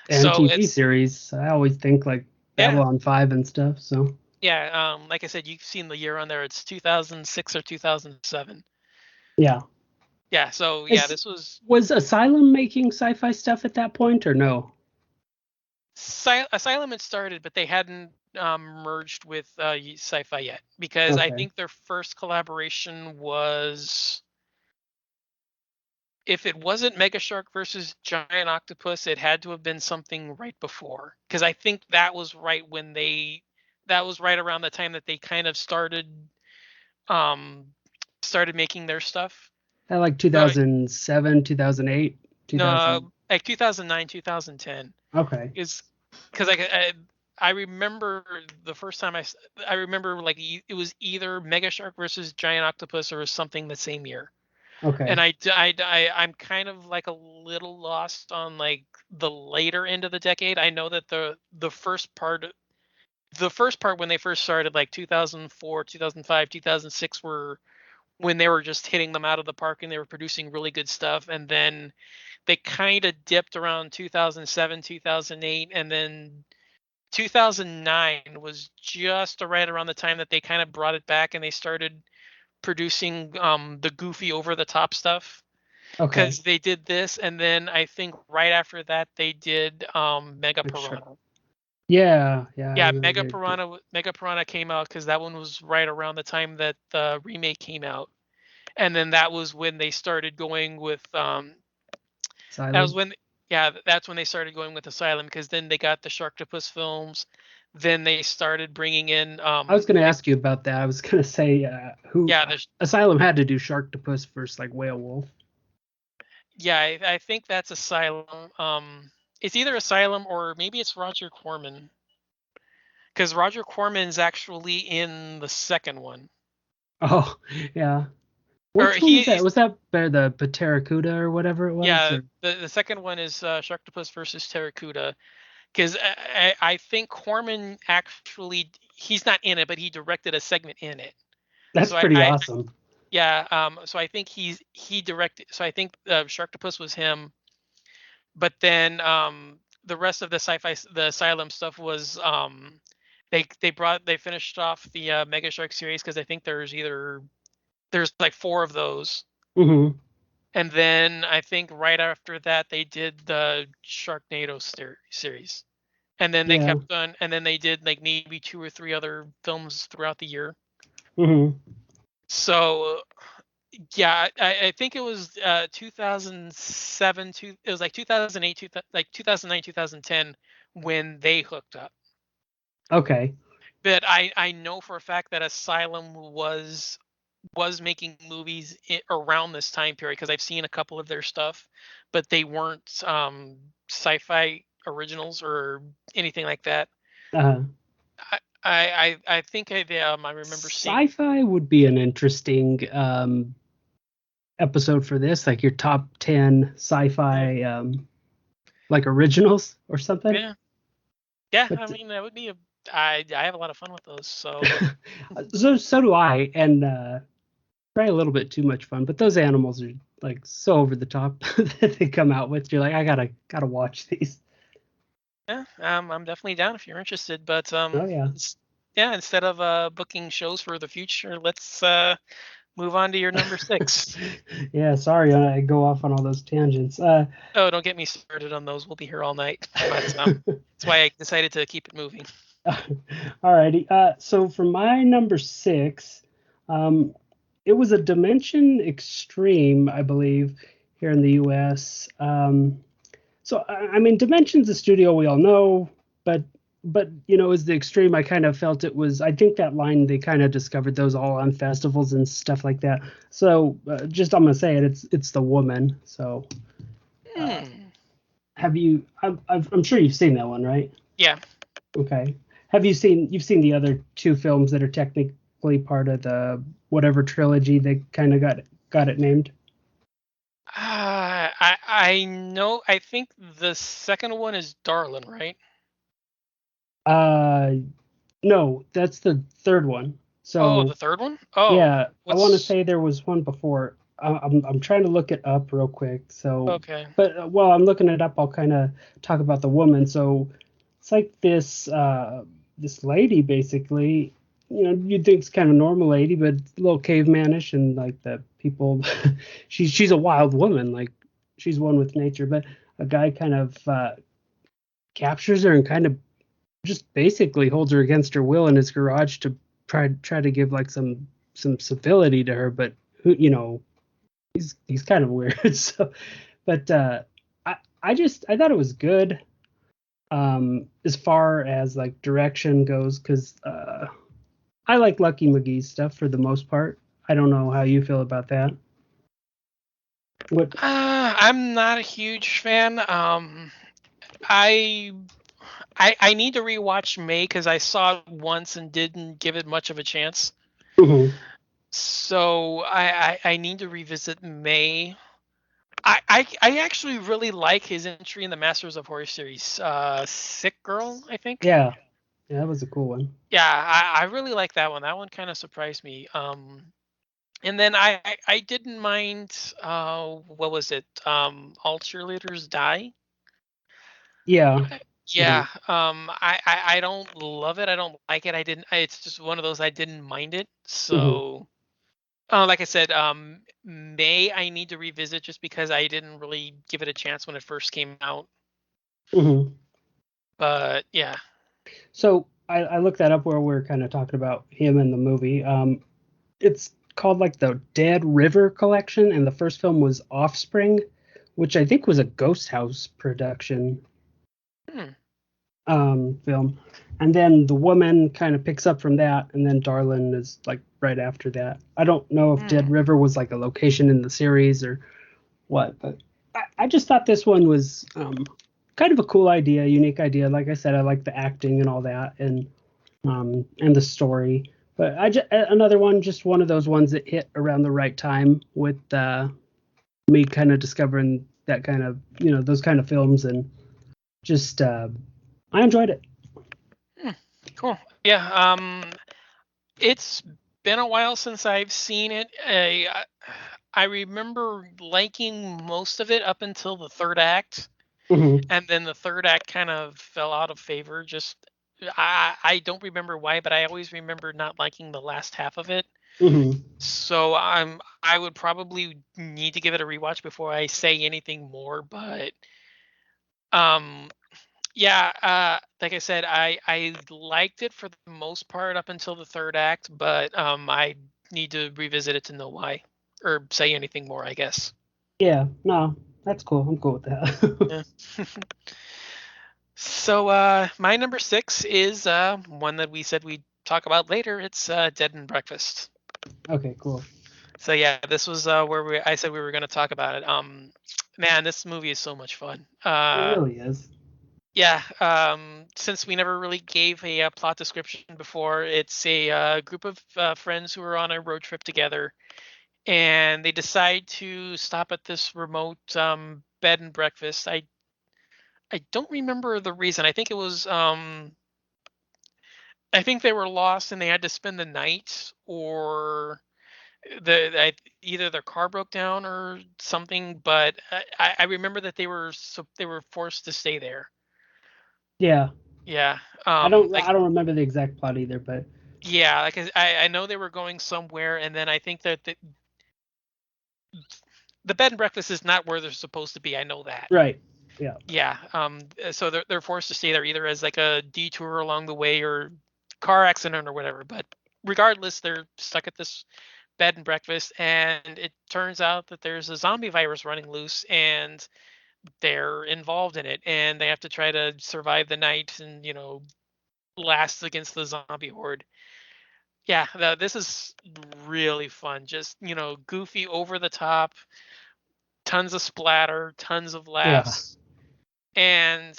and So TV it's series. I always think like yeah, Babylon 5 and stuff. So yeah. Like I said, you've seen the year on there. It's 2006 or 2007. yeah, Yeah. So yeah, is this was was Asylum making sci-fi stuff at that point or no? Asylum had started, but they hadn't merged with Sci-Fi yet because I Okay, think their first collaboration was if it wasn't Mega Shark versus Giant Octopus, it had to have been something right before, because I think that was right around the time that they kind of um started making their stuff. At like But 2007, 2008, no, 2000. like 2009, 2010 Okay. is because I remember the first time I remember like it was either Mega Shark versus Giant Octopus or something the same year. And Okay. I'm kind of like a little lost on like the later end of the decade. I know that the first part when they first started, like 2004, 2005, 2006, were when they were just hitting them out of the park and they were producing really good stuff. And then they kind of dipped around 2007, 2008, and then 2009 was just right around the time that they kind of brought it back and they started producing the goofy over the top stuff, Okay. because they did this, and then I think right after that they did Mega Like sure. Piranha. Yeah, yeah, I Yeah, remember they did. Mega Piranha came out because that one was right around the time that the remake came out, and then that was when they started going with that was Asylum. when yeah, that's when they started going with Asylum, because then they got the Sharktopus films, then they started bringing in I was going to ask you about that. I was going to say who yeah, Asylum had to do Sharktopus versus like Whale Wolf. yeah, I think that's Asylum. It's either Asylum or maybe it's Roger Corman, because Roger Corman's actually in the second one. Oh, yeah. Or Which one was that? Was that the Pteracuda or whatever it was? yeah, Or the second one is Sharktopus versus Terracuda, because I think Corman actually, he's not in it, but he directed a segment in it. that's So pretty awesome. yeah, so I think he directed. So I think Sharktopus was him, but then the rest of the the Asylum stuff was they finished off the Mega Shark series, because I think there's like four of those. Hmm. And then I think right after that they did the Sharknado series. And then they Yeah. kept on, and then they did like maybe two or three other films throughout the year. Hmm. So yeah, I think it was 2007, it was like 2008, like 2009, 2010 when they hooked up. Okay. But I know for a fact that Asylum was making movies around this time period, because I've seen a couple of their stuff, but they weren't sci-fi originals or anything like that. Uh, I think I remember seeing. Sci-fi would be an interesting episode for this, like your top 10 Yeah, sci-fi like originals or something. yeah, yeah. I But mean, that would be a. I have a lot of fun with those. So so do I, and probably a little bit too much fun. But those animals are like so over the top that they come out with. You're like, I gotta watch these. yeah, I'm definitely down if you're interested. But Oh yeah. yeah, instead of booking shows for the future, let's move on to your number six. Yeah, sorry I go off on all those tangents. Oh, don't get me started on those. We'll be here all night. But that's why I decided to keep it moving. Alrighty. So for my number six, um, it was a Dimension Extreme, I believe, here in the U.S. So I mean, Dimension's a studio we all know, but as the Extreme, I kind of felt it was. I think that line they kind of discovered those all on festivals and stuff like that. So just I'm gonna say it. It's the Woman. So uh, Hmm. have you? I'm sure you've seen that one, right? Yeah. Okay. You've seen the other two films that are technically part of the whatever trilogy that kind of got it named? I know. I think the second one is Darlin, right? Uh, no, that's the third one. Oh, So the third one. Oh, yeah, I want to what's say there was one before. I'm trying to look it up real quick. So, okay? but while I'm looking it up, I'll kind of talk about the woman. So it's like this lady basically. You'd think it's kind of a normal lady, but a little cavemanish, and like the people, she's a wild woman, like she's one with nature. But a guy kind of captures her and kind of just basically holds her against her will in his garage to try to give like some civility to her, but who He's kind of weird. So, but I thought it was good as far as like direction goes because I like Lucky McGee's stuff for the most part. I don't know how you feel about that. What? I'm not a huge fan. I I need to rewatch May because I saw it once and didn't give it much of a chance. Mhm. So I need to revisit May. I actually really like his entry in the Masters of Horror series. Sick Girl, I think. Yeah, yeah, that was a cool one. Yeah, I really like that one. That one kind of surprised me. And then I didn't mind. What was it? All cheerleaders die. Yeah. Yeah. Mhm. I don't love it. I don't like it. I didn't. It's just one of those I didn't mind it. Mhm. So, like I said, May I need to revisit just because I didn't really give it a chance when it first came out. Mhm. But yeah. So I looked that up where we're kind of talking about him in the movie. It's called like the Dead River Collection, and the first film was Offspring, which I think was a Ghost House production Hmm. film. And then The Woman kind of picks up from that, and then Darlin is like right after that. I don't know if Hmm. Dead River was like a location in the series or what, but I just thought this one was kind of a cool idea, unique idea. Like I said, I like the acting and all that, and the story. But another one, just one of those ones that hit around the right time with me kind of discovering that kind of those kind of films, and just I enjoyed it. Hmm. Cool. Yeah. It's been a while since I've seen it. I remember liking most of it up until the third act, Hmm. and then the third act kind of fell out of favor. Just I don't remember why, but I always remember not liking the last half of it. Hmm. So I would probably need to give it a rewatch before I say anything more. But um yeah, like I said, I liked it for the most part up until the third act, but I need to revisit it to know why or say anything more, I guess. Yeah, no, that's cool. I'm cool with that. Yeah. So my number 6 is one that we said we'd talk about later. It's Dead and Breakfast. Okay, cool. So yeah, this was where I said we were going to talk about it. Man, this movie is so much fun. It really is. Yeah, since we never really gave a, plot description before, it's a group of friends who are on a road trip together, and they decide to stop at this remote bed and breakfast. I don't remember the reason. I think they were lost and they had to spend the night, or either their car broke down or something. But I remember that they were forced to stay there. Yeah, Yeah. I don't remember the exact plot either, but Yeah, like I know they were going somewhere, and then I think that the bed and breakfast is not where they're supposed to be. I know that. right. Yeah. Yeah. So they're forced to stay there either as like a detour along the way or car accident or whatever. But regardless, they're stuck at this bed and breakfast, and it turns out that there's a zombie virus running loose, and they're involved in it, and they have to try to survive the night and last against the zombie horde. Yeah, this is really fun. Just, goofy, over the top, tons of splatter, tons of Yeah. laughs. And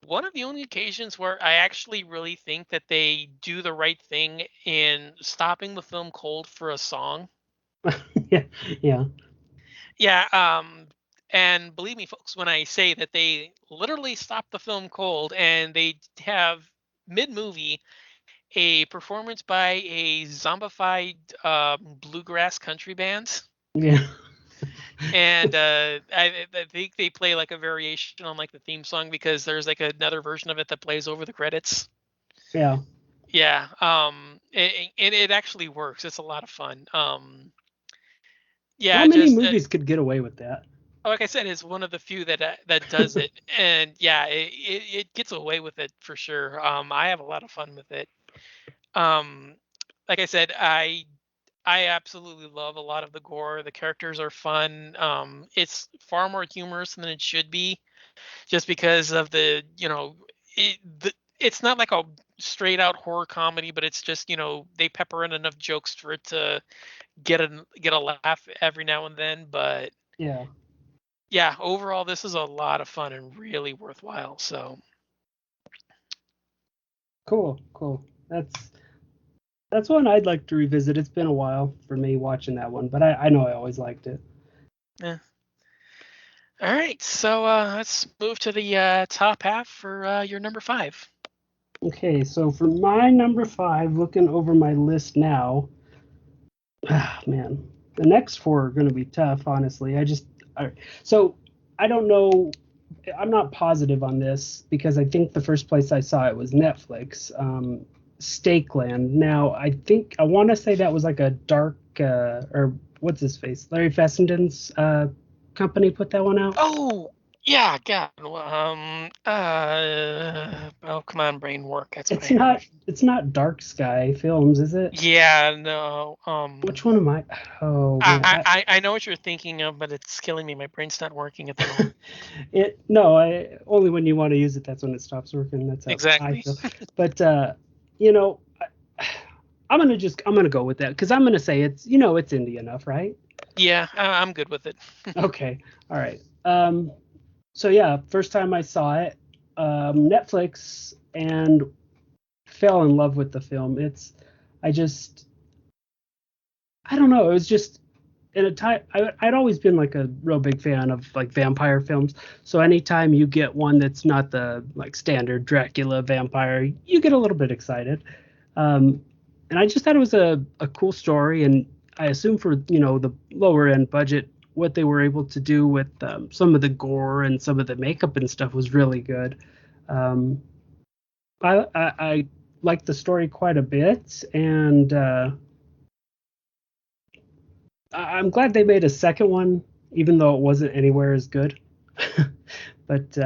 one of the only occasions where I actually really think that they do the right thing in stopping the film cold for a song. Yeah. Yeah. Yeah, and believe me, folks, when I say that they literally stop the film cold and they have mid movie a performance by a zombified bluegrass country band. Yeah. And I think they play like a variation on like the theme song because there's like another version of it that plays over the credits. Yeah. Yeah, it actually works. It's a lot of fun. Not Yeah, many just movies could get away with that. like I said, it's one of the few that does it, and yeah, it gets away with it for sure. I have a lot of fun with it. Um, like I said, I absolutely love a lot of the gore. The characters are fun. It's far more humorous than it should be, just because of it's not like a straight out horror comedy, but it's just they pepper in enough jokes for it to get a laugh every now and then. But Yeah. yeah, overall, this is a lot of fun and really worthwhile. So Cool. Cool. That's one I'd like to revisit. It's been a while for me watching that one, but I know I always liked it. yeah. All right, so let's move to the top half for your number five. Okay, so for my number five, looking over my list now, ah, man, the next four are going to be tough, honestly. I, so I don't know. I'm not positive on this because I think the first place I saw it was Netflix, Stakeland. Now I want to say that was like a dark or what's his face, Larry Fessenden's company put that one out. Oh, yeah, God. Oh, come on, brain work. That's what I have. It's not Dark Sky Films, is it? Yeah, no. Which one am I? Oh man, I know what you're thinking of, but it's killing me. My brain's not working at the moment. it no, I only when you want to use it, that's when it stops working. That's how I Exactly. feel. But you know, I'm gonna go with that because I'm gonna say it's indie enough, right? Yeah, I'm good with it. Okay, all right. So yeah, first time I saw it, Netflix, and fell in love with the film. I just, I don't know. It was just in a time I'd always been like a real big fan of like vampire films. So anytime you get one that's not the like standard Dracula vampire, you get a little bit excited. Um, and I just thought it was a cool story, and I assume for the lower end budget, what they were able to do with some of the gore and some of the makeup and stuff was really good. Um, I liked the story quite a bit, and I'm glad they made a second one, even though it wasn't anywhere as good. But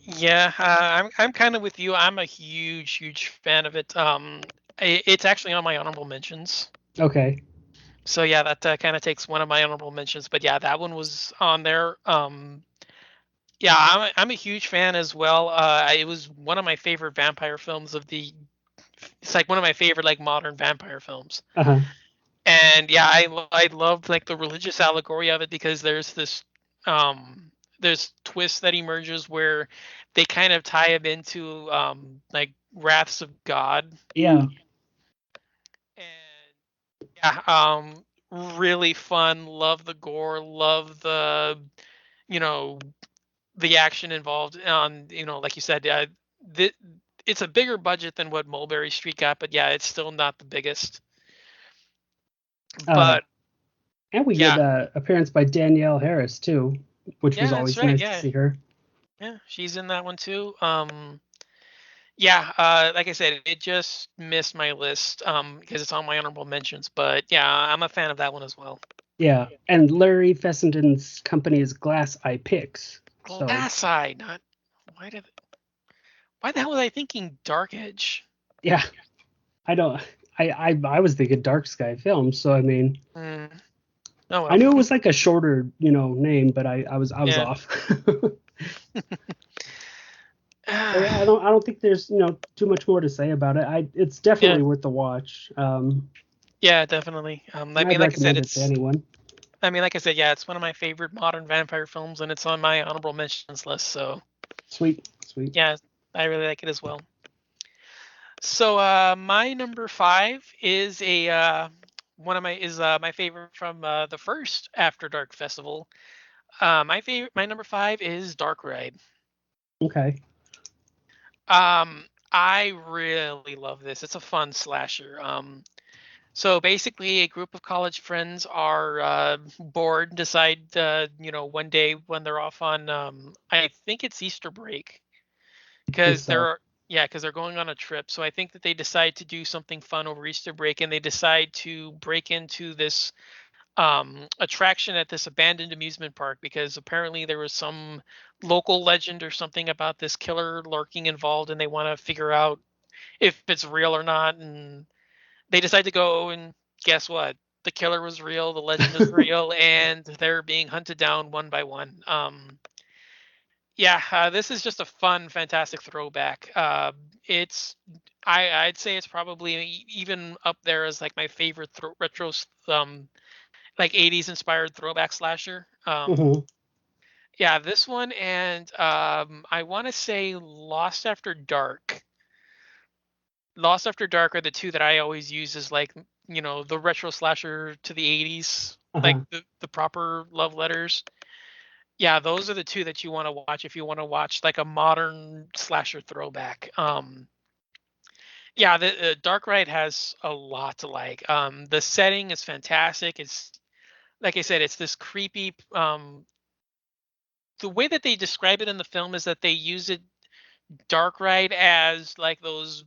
Yeah, I'm kind of with you. I'm a huge fan of it. It's actually on my honorable mentions. okay, So yeah, that kind of takes one of my honorable mentions. But yeah, that one was on there. Yeah, I'm a huge fan as well. It was one of my favorite vampire films of the. It's like one of my favorite like modern vampire films. uh-huh. And yeah, I loved like the religious allegory of it because there's twist that emerges where they kind of tie him into like wraths of God. Yeah, And yeah, really fun. Love the gore. Love you know the action involved. Like you said, th- it's a bigger budget than what Mulberry Street got, but yeah, it's still not the biggest. uh, But and we get yeah, appearance by Danielle Harris too, which was yeah, that's always right. nice to Yeah, see her. yeah, she's in that one too. Yeah, like I said, it just missed my list because it's on my honorable mentions. But yeah, I'm a fan of that one as well. Yeah, and Larry Fessenden's company is Glass Eye Pix. So Glass Eye, not why did why the hell was I thinking Dark Edge? yeah, I don't. I was thinking Dark Sky Films. So I mean, Mm, oh I well, knew it was like a shorter name, but I was yeah. off. But yeah, I don't think there's too much more to say about it. It's Yeah, definitely worth the watch. yeah, definitely. And I'd recommend it to anyone. Like I said, yeah, it's one of my favorite modern vampire films, and it's on my honorable mentions list. So Sweet, sweet. yeah, I really like it as well. So my number five is a one of my favorite from the first After Dark Festival. My number five is Dark Ride. Okay. I really love this. It's a fun slasher. So basically, a group of college friends are bored, decide one day when they're off on I think it's Easter break I think because so. they're going on a trip. So I think that they decide to do something fun over Easter break, and they decide to break into this attraction at this abandoned amusement park because apparently there was some local legend or something about this killer lurking involved, and they want to figure out if it's real or not. And they decide to go and guess what? The killer was real, the legend is real, and they're being hunted down one by one. Yeah, this is just a fun, fantastic throwback. It's I'd say it's probably even up there as like my favorite retro like 80s inspired throwback slasher. Hmm. Yeah, this one and I want to say Lost After Dark. Lost After Dark are the two that I always use as like, the retro slasher to the 80s, like Uh-huh. the proper love letters. Yeah, those are the two that you want to watch if you want to watch like a modern slasher throwback. Yeah, the Dark Ride has a lot to like. The setting is fantastic. It's like I said, it's this creepy. The way that they describe it in the film is that they use it Dark Ride as like those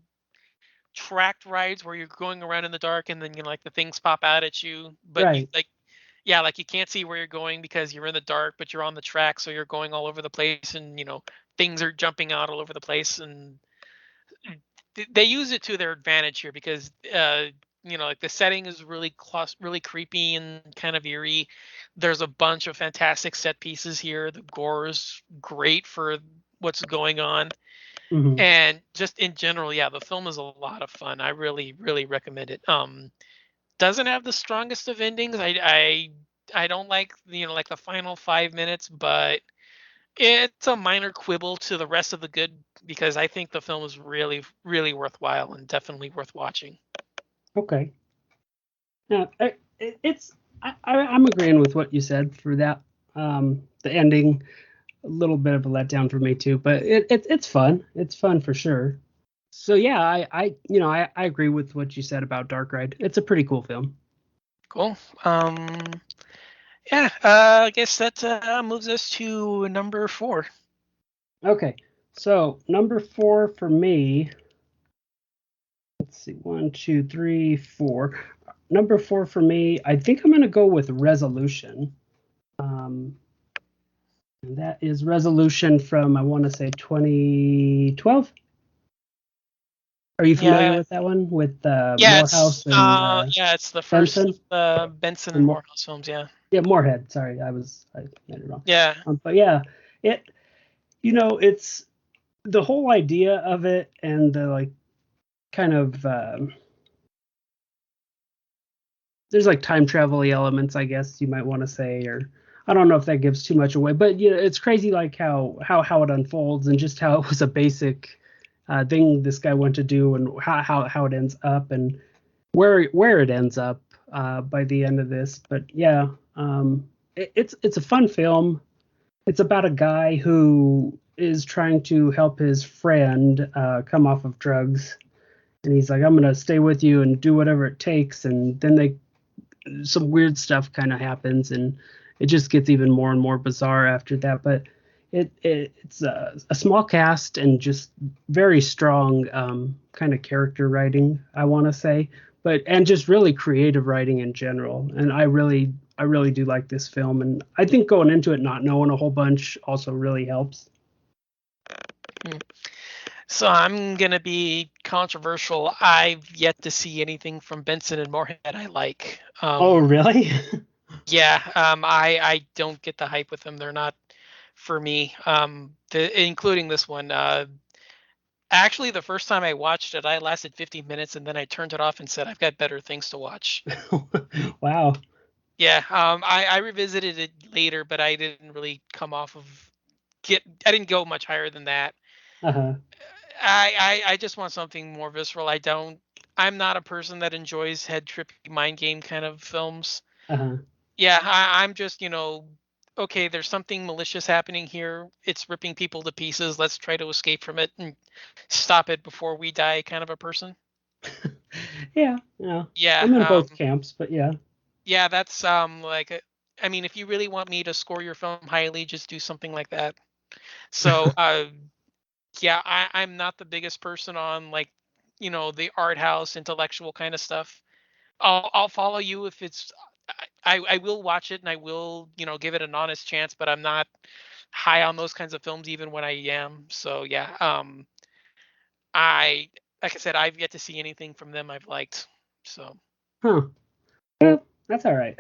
tracked rides where you're going around in the dark and then like the things pop out at you, but you Right. like yeah, like you can't see where you're going because you're in the dark, but you're on the track, so you're going all over the place, and things are jumping out all over the place, and they use it to their advantage here because like the setting is really creepy and kind of eerie. There's a bunch of fantastic set pieces here. The gore is great for what's going on, Hmm. and just in general, yeah, the film is a lot of fun. I really really recommend it. Doesn't have the strongest of endings. I don't like like the final 5 minutes, but it's a minor quibble to the rest of the good because I think the film is really, really worthwhile and definitely worth watching. Okay. Yeah, it's I'm agreeing with what you said for that. The ending, a little bit of a letdown for me too, but it's fun. It's fun for sure. So yeah, I agree with what you said about Dark Ride. It's a pretty cool film. Cool. Yeah, I guess that moves us to number four. Okay, so number four for me. Let's see, one, two, three, four. Number four for me, I think I'm gonna go with Resolution. Um, and that is Resolution from I want to say 2012. Are you familiar Yeah, with that one with yeah, Morehouse and it's the first of Benson the Benson or and Morehouse films. Yeah, yeah, Moorhead. Sorry, I made it wrong. yeah, But yeah, it it's the whole idea of it and the like kind of there's like time travel elements, I guess you might want to say, or I don't know if that gives too much away, but it's crazy like how it unfolds and just how it was a basic thing this guy went to do and how it ends up and where it ends up by the end of this. But yeah, it's a fun film. It's about a guy who is trying to help his friend come off of drugs, and he's like, "I'm gonna stay with you and do whatever it takes." And then some weird stuff kind of happens, and it just gets even more and more bizarre after that. But it's a small cast and just very strong kind of character writing, I want to say, but and just really creative writing in general. And I really do like this film, and I think going into it not knowing a whole bunch also really helps. Hmm. So I'm gonna be controversial. I've yet to see anything from Benson and Moorhead I like. Oh, really? Yeah, I don't get the hype with them. They're not for me. Including this one. Actually, the first time I watched it, I lasted 15 minutes and then I turned it off and said, I've got better things to watch. Wow. Yeah, I revisited it later, but I didn't really come off of I didn't go much higher than that. Uh-huh. I just want something more visceral. I'm not a person that enjoys head trippy mind game kind of films. Uh-huh. Yeah, I'm just, okay, there's something malicious happening here. It's ripping people to pieces. Let's try to escape from it and stop it before we die kind of a person. Yeah, yeah. Yeah, I'm in both camps, but yeah. yeah, that's I mean, if you really want me to score your film highly, just do something like that. So, yeah, I'm not the biggest person on like, the art house intellectual kind of stuff. I'll follow you if it's I will watch it and I will, give it an honest chance, but I'm not high on those kinds of films even when I am. So yeah, I like I said, I've yet to see anything from them I've liked. So Huh. Yeah, that's all right.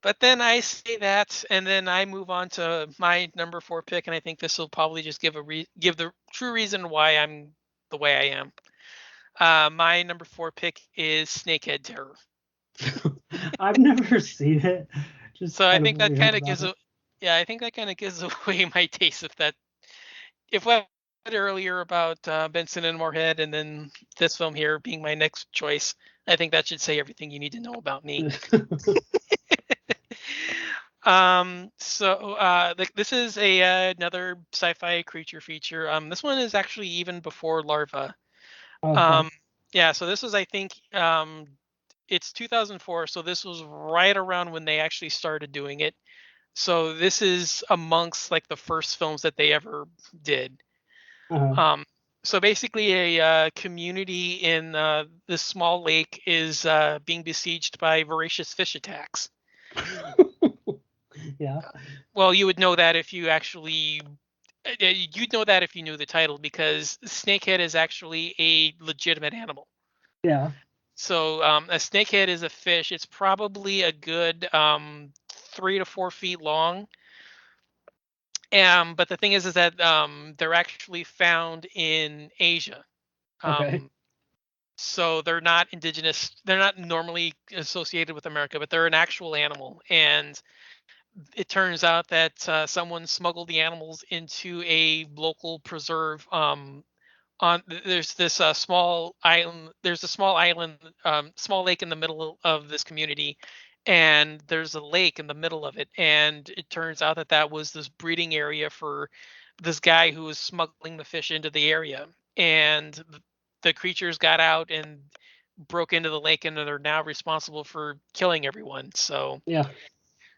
But then I say that, and then I move on to my number 4 pick, and I think this will probably just give the true reason why I'm the way I am. My number 4 pick is Snakehead Terror. I've never seen it. Just So I kind of think that only heard kind of about gives it. a yeah, I think that kind of gives away my taste. If what I said earlier about Benson and Moorhead, and then this film here being my next choice, I think that should say everything you need to know about me. This is another sci-fi creature feature. This one is actually even before Larva. Okay. Um, yeah, so this was, I think, it's 2004, so this was right around when they actually started doing it. So this is amongst like the first films that they ever did. Uh-huh. Um, so basically, a community in this small lake is being besieged by voracious fish attacks. Yeah. Well, you would know that if you actually you'd know that if you knew the title, because snakehead is actually a legitimate animal. Yeah. So a snakehead is a fish. It's probably a good 3 to 4 feet long. But the thing is that they're actually found in Asia. Okay. Um, so they're not indigenous. They're not normally associated with America, but they're an actual animal. And it turns out that someone smuggled the animals into a local preserve. There's this small island. There's a small island, small lake in the middle of this community, and there's a lake in the middle of it. And it turns out that that was this breeding area for this guy who was smuggling the fish into the area. And the creatures got out and broke into the lake, and they're now responsible for killing everyone. So Yeah.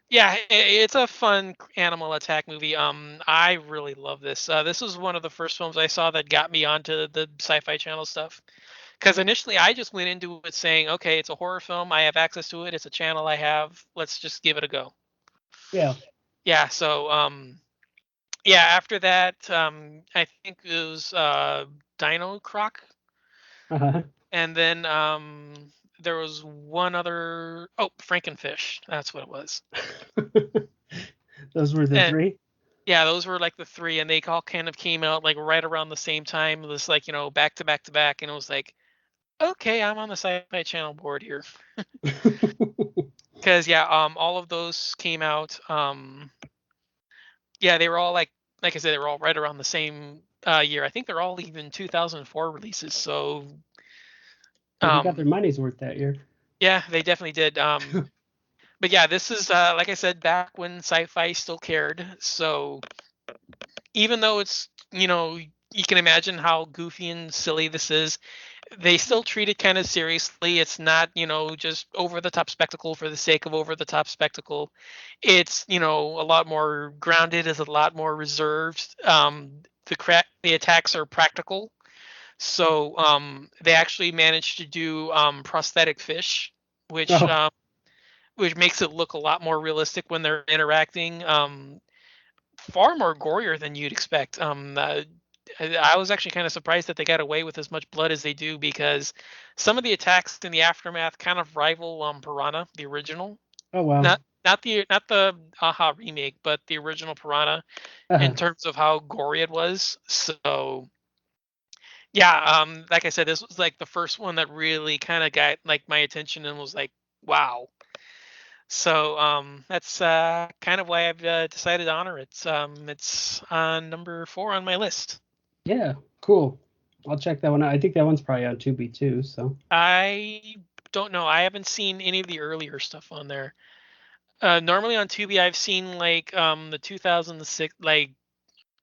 yeah, it's a fun animal attack movie. I really love this. This was one of the first films I saw that got me onto the Sci-Fi Channel stuff. Because initially I just went into it saying, okay, it's a horror film. I have access to it. It's a channel I have. Let's just give it a go. Yeah. Yeah. So yeah. After that, I think it was Dino Croc, Uh-huh. and then there was one other. Oh, Frankenfish. That's what it was. Those were the And three? yeah, those were like the three, and they all kind of came out like right around the same time. It was like, back to back to back, and it was like, okay, I'm on the Sci-Fi Channel board here. Because yeah, all of those came out. Yeah, they were all like I said, they were all right around the same year. I think they're all even 2004 releases. So So they got their um, money's worth that year. yeah, they definitely did. But yeah, this is like I said, back when sci-fi still cared. So even though it's you can imagine how goofy and silly this is, they still treat it kind of seriously. It's not, just over the top spectacle for the sake of over the top spectacle. It's, a lot more grounded, is a lot more reserved. The attacks are practical. So they actually managed to do prosthetic fish, which Oh, um, which makes it look a lot more realistic when they're interacting. Far more gorier than you'd expect. I was actually kind of surprised that they got away with as much blood as they do, because some of the attacks in the aftermath kind of rival Piranha, the original. oh wow. Not the Aha remake, but the original Piranha, in Uh-huh. terms of how gory it was. So yeah, like I said, this was like the first one that really kind of got like my attention and was like, wow. So that's kind of why I've decided to honor it. It's on number 4 on my list. Yeah, cool. I'll check that one out. I think that one's probably on Tubi too, so. I don't know. I haven't seen any of the earlier stuff on there. Normally on Tubi, I've seen like the 2006, like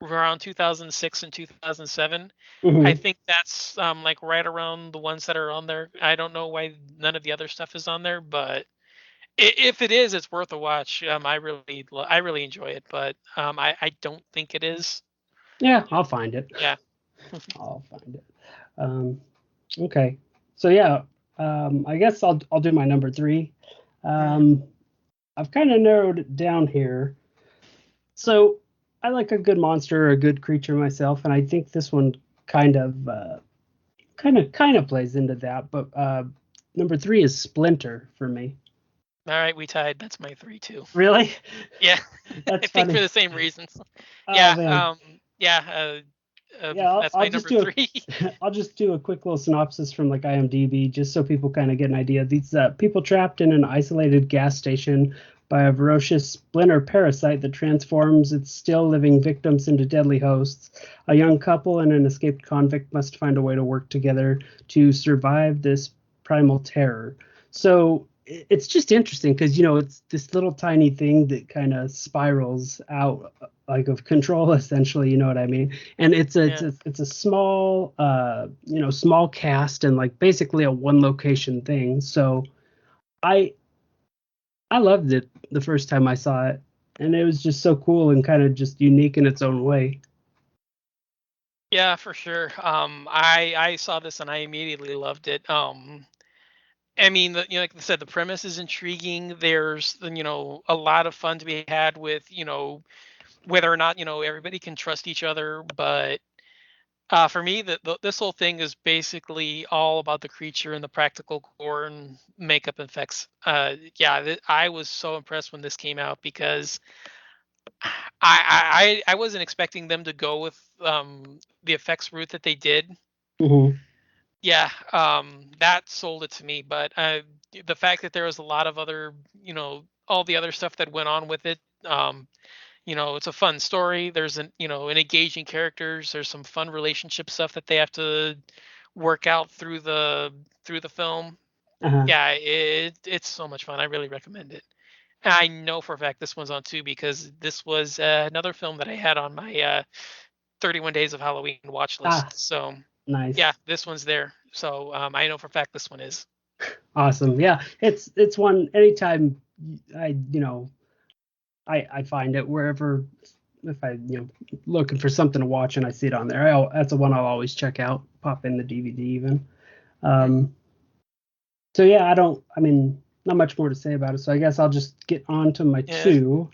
around 2006 and 2007. I Hmm. think that's like right around the ones that are on there. I don't know why none of the other stuff is on there, but if it is, it's worth a watch. I really enjoy it, but I don't think it is. Yeah, I'll find it. Yeah. I'll find it. Okay. So yeah, I guess I'll do my number three. Mhm. Um, I've kind of narrowed it down here. So I like a good monster or a good creature myself, and I think this one kind of plays into that. But Number three is Splinter for me. All right, we tied. That's my three too. Really? Yeah, I That's think for funny. the same reasons. Oh Yeah, man. yeah. Yeah, That's I'll my just number do three. a I'll just do a quick little synopsis from like IMDb just so people kind of get an idea. These people trapped in an isolated gas station by a ferocious splinter parasite that transforms its still living victims into deadly hosts. A young couple and an escaped convict must find a way to work together to survive this primal terror. So it's just interesting because it's this little tiny thing that kind of spirals out like of control essentially, you know what I mean? And Yeah, it's a small small cast and like basically a one location thing. So I I loved it the first time I saw it, and it was just so cool and kind of just unique in its own way. yeah, for sure. I saw this and I immediately loved it. I mean, like I said, the premise is intriguing. There's a lot of fun to be had with whether or not everybody can trust each other, but for me, this whole thing is basically all about the creature and the practical gore and makeup effects. Yeah, I was so impressed when this came out because I wasn't expecting them to go with the effects route that they did. Hmm. Yeah, that sold it to me. But the fact that there was a lot of other, all the other stuff that went on with it. It's a fun story. There's an engaging characters. There's some fun relationship stuff that they have to work out through the film. Uh-huh. Yeah, it's so much fun. I really recommend it. And I know for a fact this one's on too because this was another film that I had on my 31 Days of Halloween watch Ah, list. So yeah, nice. this one's there. So I know for a fact this one is. Awesome. Yeah, it's one anytime I I find it wherever if I looking for something to watch and I see it on there. That's the one I'll always check out. Pop in the DVD even. Hmm. Um, so yeah, I mean, not much more to say about it. So I guess I'll just get on to my Yeah, two.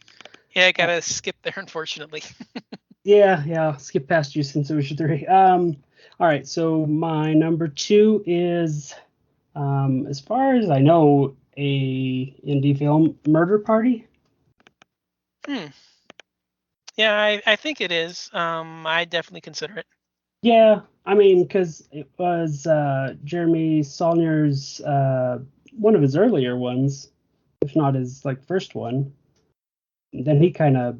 yeah. I Uh, gotta skip there unfortunately. yeah, I'll skip past you since it was your three. All right. So my number two is, as far as I know, a indie film, Murder Party. Hmm. Yeah, I think it is. I definitely consider it. Yeah, I mean, because it was Jeremy Saulnier's one of his earlier ones, if not his like first one. Then he kind of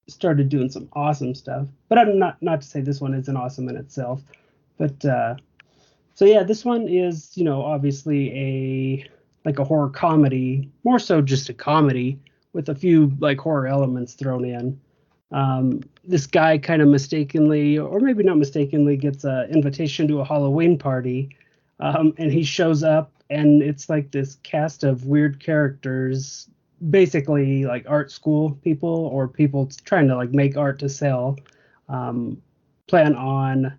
started doing some awesome stuff. But I'm not to say this one isn't awesome in itself. But so yeah, this one is obviously a like a horror comedy, more so just a comedy with a few like horror elements thrown in. This guy kind of mistakenly, or maybe not mistakenly, gets an invitation to a Halloween party, and he shows up, and it's like this cast of weird characters, basically like art school people or people trying to like make art to sell, um, plan on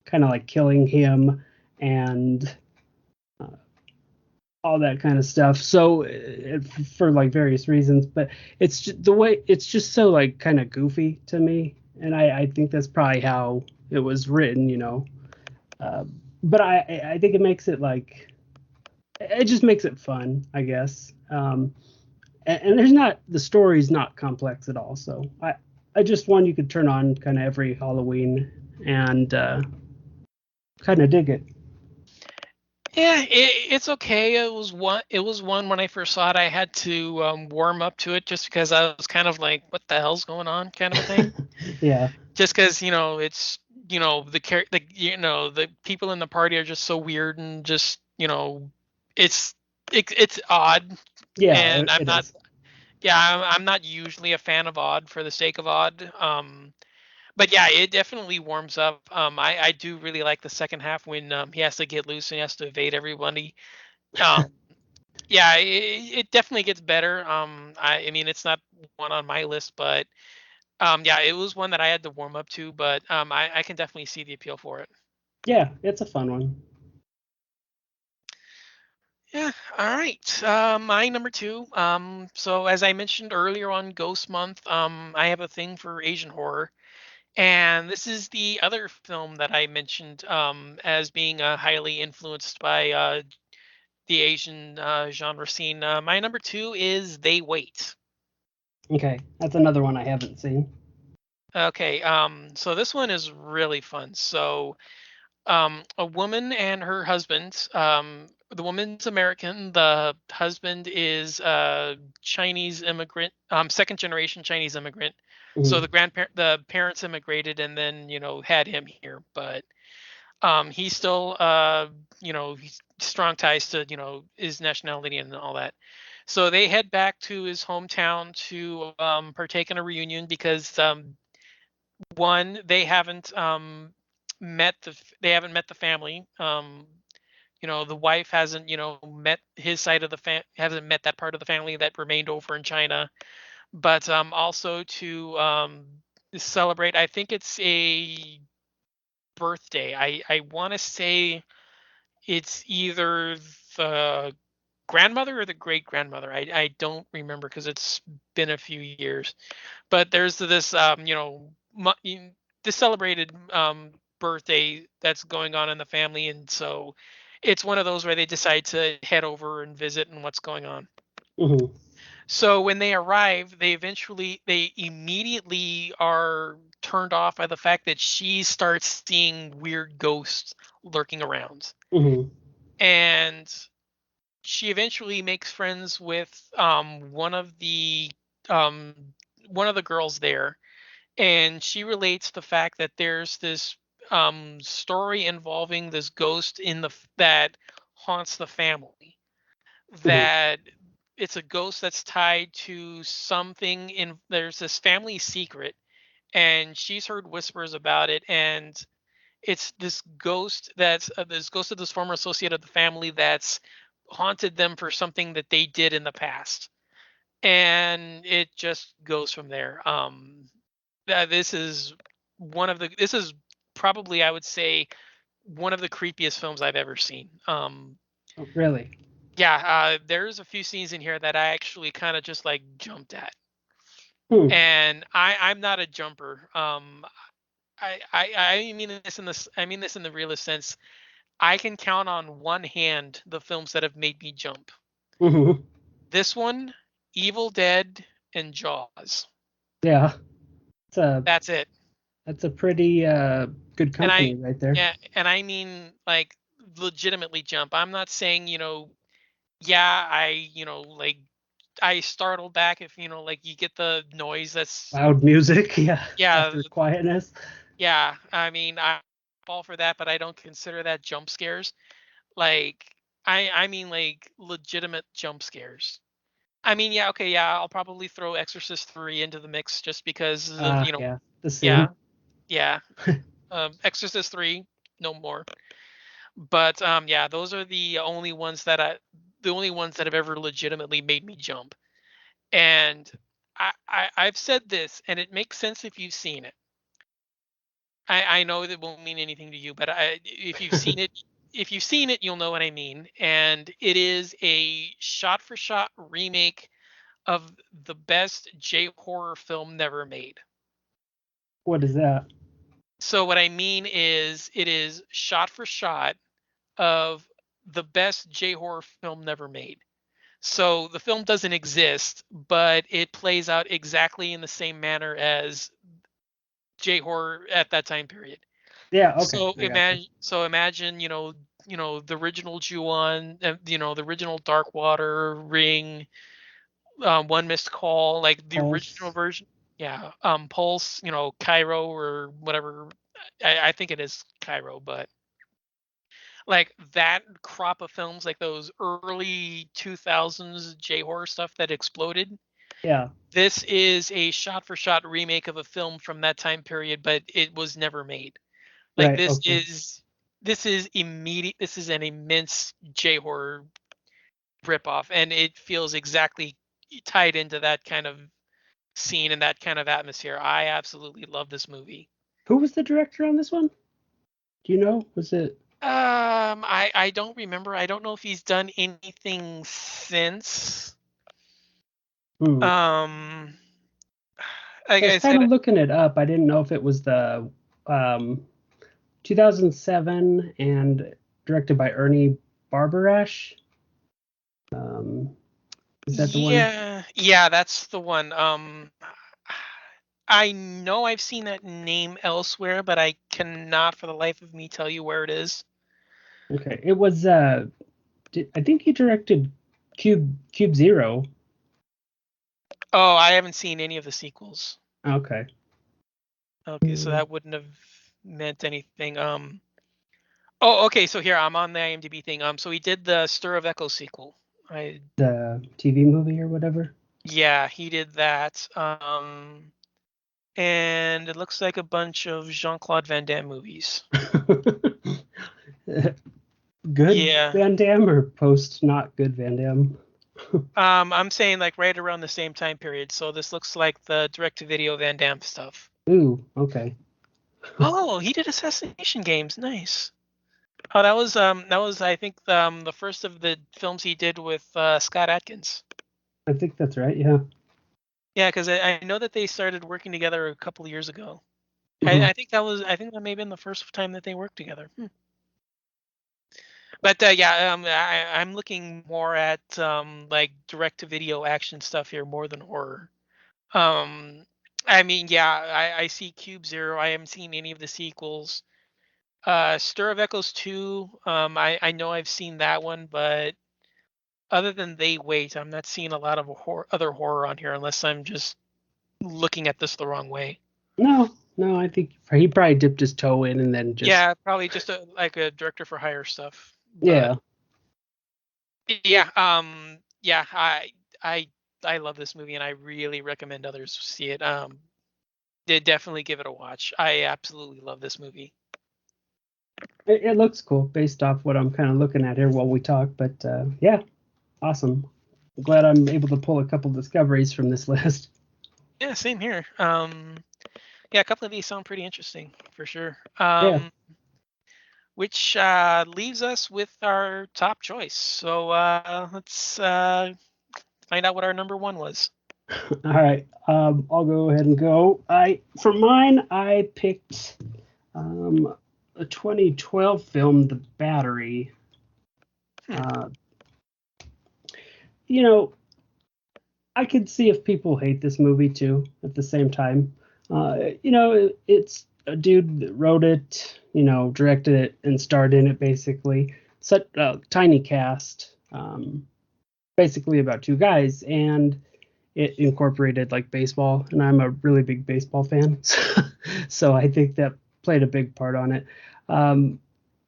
kind of like killing him and all that kind of stuff. So for like various reasons, but it's just, the way it's just so like kind of goofy to me, and I think that's probably how it was written. Uh, but I think it makes it like it just makes it fun, I guess. And there's not the story's not complex at all, so I just one you could turn on kind of every Halloween and kind of dig it. Yeah, it's okay. It was one when I first saw it. I had to warm up to it just because I was kind of like, "What the hell's going on?" kind of a thing. Yeah, Just because it's the people in the party are just so weird and just it's it's odd, yeah, and I'm it not. is. Yeah, I'm not usually a fan of odd for the sake of odd. But yeah, it definitely warms up. I do really like the second half when he has to get loose and he has to evade everybody. Um, yeah, it definitely gets better. I mean, it's not one on my list, but yeah, it was one that I had to warm up to. But I can definitely see the appeal for it. Yeah, it's a fun one. Yeah. All right. My number two. So as I mentioned earlier on Ghost Month, I have a thing for Asian horror. And this is the other film that I mentioned as being highly influenced by the Asian genre scene. My number two is They Wait. Okay, that's another one I haven't seen. Okay, so this one is really fun. So, a woman and her husband. The woman's American. The husband is a Chinese immigrant, second generation Chinese immigrant. So Hmm. the parents immigrated and then had him here, but he's still he's strong ties to his nationality and all that. So they head back to his hometown to partake in a reunion because one, they haven't met the family. The wife hasn't met his side of the hasn't met that part of the family that remained over in China. But also to celebrate, I think it's a birthday. I want to say it's either the grandmother or the great grandmother. I don't remember because it's been a few years. But there's this this celebrated birthday that's going on in the family, and so it's one of those where they decide to head over and visit and what's going on. Hmm. So when they arrive, they immediately are turned off by the fact that she starts seeing weird ghosts lurking around. Hmm. And she eventually makes friends with um one of the girls there, and she relates the fact that there's this story involving this ghost that haunts the family, Hmm. that it's a ghost that's tied to something in there's this family secret, and she's heard whispers about it, and it's this ghost of this former associate of the family that's haunted them for something that they did in the past, and it just goes from there. This is this is probably, I would say, one of the creepiest films I've ever seen. Oh, really? Yeah, there's a few scenes in here that I actually kind of just like jumped at, Hmm. and I'm not a jumper. I mean this in the realest sense. I can count on one hand the films that have made me jump. Hmm. This one, Evil Dead, and Jaws. Yeah, it's a That's it. that's a pretty good And company right there. I mean like legitimately jump. I'm not saying, yeah, like I startle back if like you get the noise that's Loud music, yeah, yeah, after quietness. yeah. I mean, I fall for that, but I don't consider that jump scares. Like I mean like legitimate jump scares. I mean, yeah, okay, yeah, I'll probably throw Exorcist 3 into the mix just because of, Yeah, the yeah, sin. yeah. Exorcist 3, no more. But yeah, those are the only ones that have ever legitimately made me jump. And I've said this, and it makes sense if you've seen it. I know that won't mean anything to you, but if you've seen it, you'll know what I mean. And it is a shot for shot remake of the best J horror film never made. What is that? So what I mean is it is shot for shot of the best J horror film never made. So the film doesn't exist, but it plays out exactly in the same manner as J horror at that time period. Yeah, okay, So I got you. imagine, the original Ju-on, the original Dark Water, Ring, One Missed Call, like the original Pulse. version. Yeah, Pulse, Cairo or whatever. I think it is Cairo, but like that crop of films, like those early 2000s J horror stuff that exploded. Yeah, This is a shot for shot remake of a film from that time period, but it was never made. Like right. Okay. this is an immense J horror ripoff, and it feels exactly tied into that kind of scene and that kind of atmosphere. I absolutely love this movie. Who was the director on this one? Do you know? Was it? I don't remember. I don't know if he's done anything since. Hmm. Um, like I was I kind said, of looking it up. I didn't know if it was the um, 2007 and directed by Ernie Barbarash. Um, is that the one? Yeah, that's the one. I know I've seen that name elsewhere, but I cannot for the life of me tell you where it is. Okay, it was. I think he directed Cube Zero. Oh, I haven't seen any of the sequels. Okay. Okay, so Hmm. that wouldn't have meant anything. Oh, okay, so here I'm on the IMDb thing. So he did the Stir of Echoes sequel. I The TV movie or whatever. Yeah, he did that. And it looks like a bunch of Jean-Claude Van Damme movies. Good Yeah. Van Damme or post not good Van Damme? I'm saying like right around the same time period. So this looks like the direct-to-video Van Damme stuff. Ooh, okay. Oh, he did Assassination Games. Nice. Oh, that was I think the first of the films he did with Scott Adkins. I think that's right. Yeah. Yeah, because I know that they started working together a couple of years ago. Mhm. I think that may have been the first time that they worked together. But yeah, I'm looking more at like direct to video action stuff here more than horror. Um, I mean, yeah, I see Cube Zero. I haven't seen any of the sequels. Stir of Echoes 2. I know I've seen that one, but other than They Wait, I'm not seeing a lot of other horror on here unless I'm just looking at this the wrong way. No, no, I think he probably dipped his toe in and then just Yeah, probably just like a director for hire stuff. But yeah. yeah, yeah, I I love this movie and I really recommend others see it. They definitely give it a watch. I absolutely love this movie. It looks cool based off what I'm kind of looking at here while we talk. But yeah, awesome. Glad I'm able to pull a couple discoveries from this list. Yeah, same here. Yeah, a couple of these sound pretty interesting for sure. Yeah. Which leaves us with our top choice. So let's find out what our number one was. All right. I'll go ahead and go. I for mine, I picked a 2012 film, The Battery. Hmm. Uh, you know, I could see if people hate this movie too. At the same time, it's a dude that wrote it, directed it, and starred in it. Basically, such a tiny cast. Basically about two guys, and it incorporated like baseball, and I'm a really big baseball fan, so I think that played a big part on it. Um,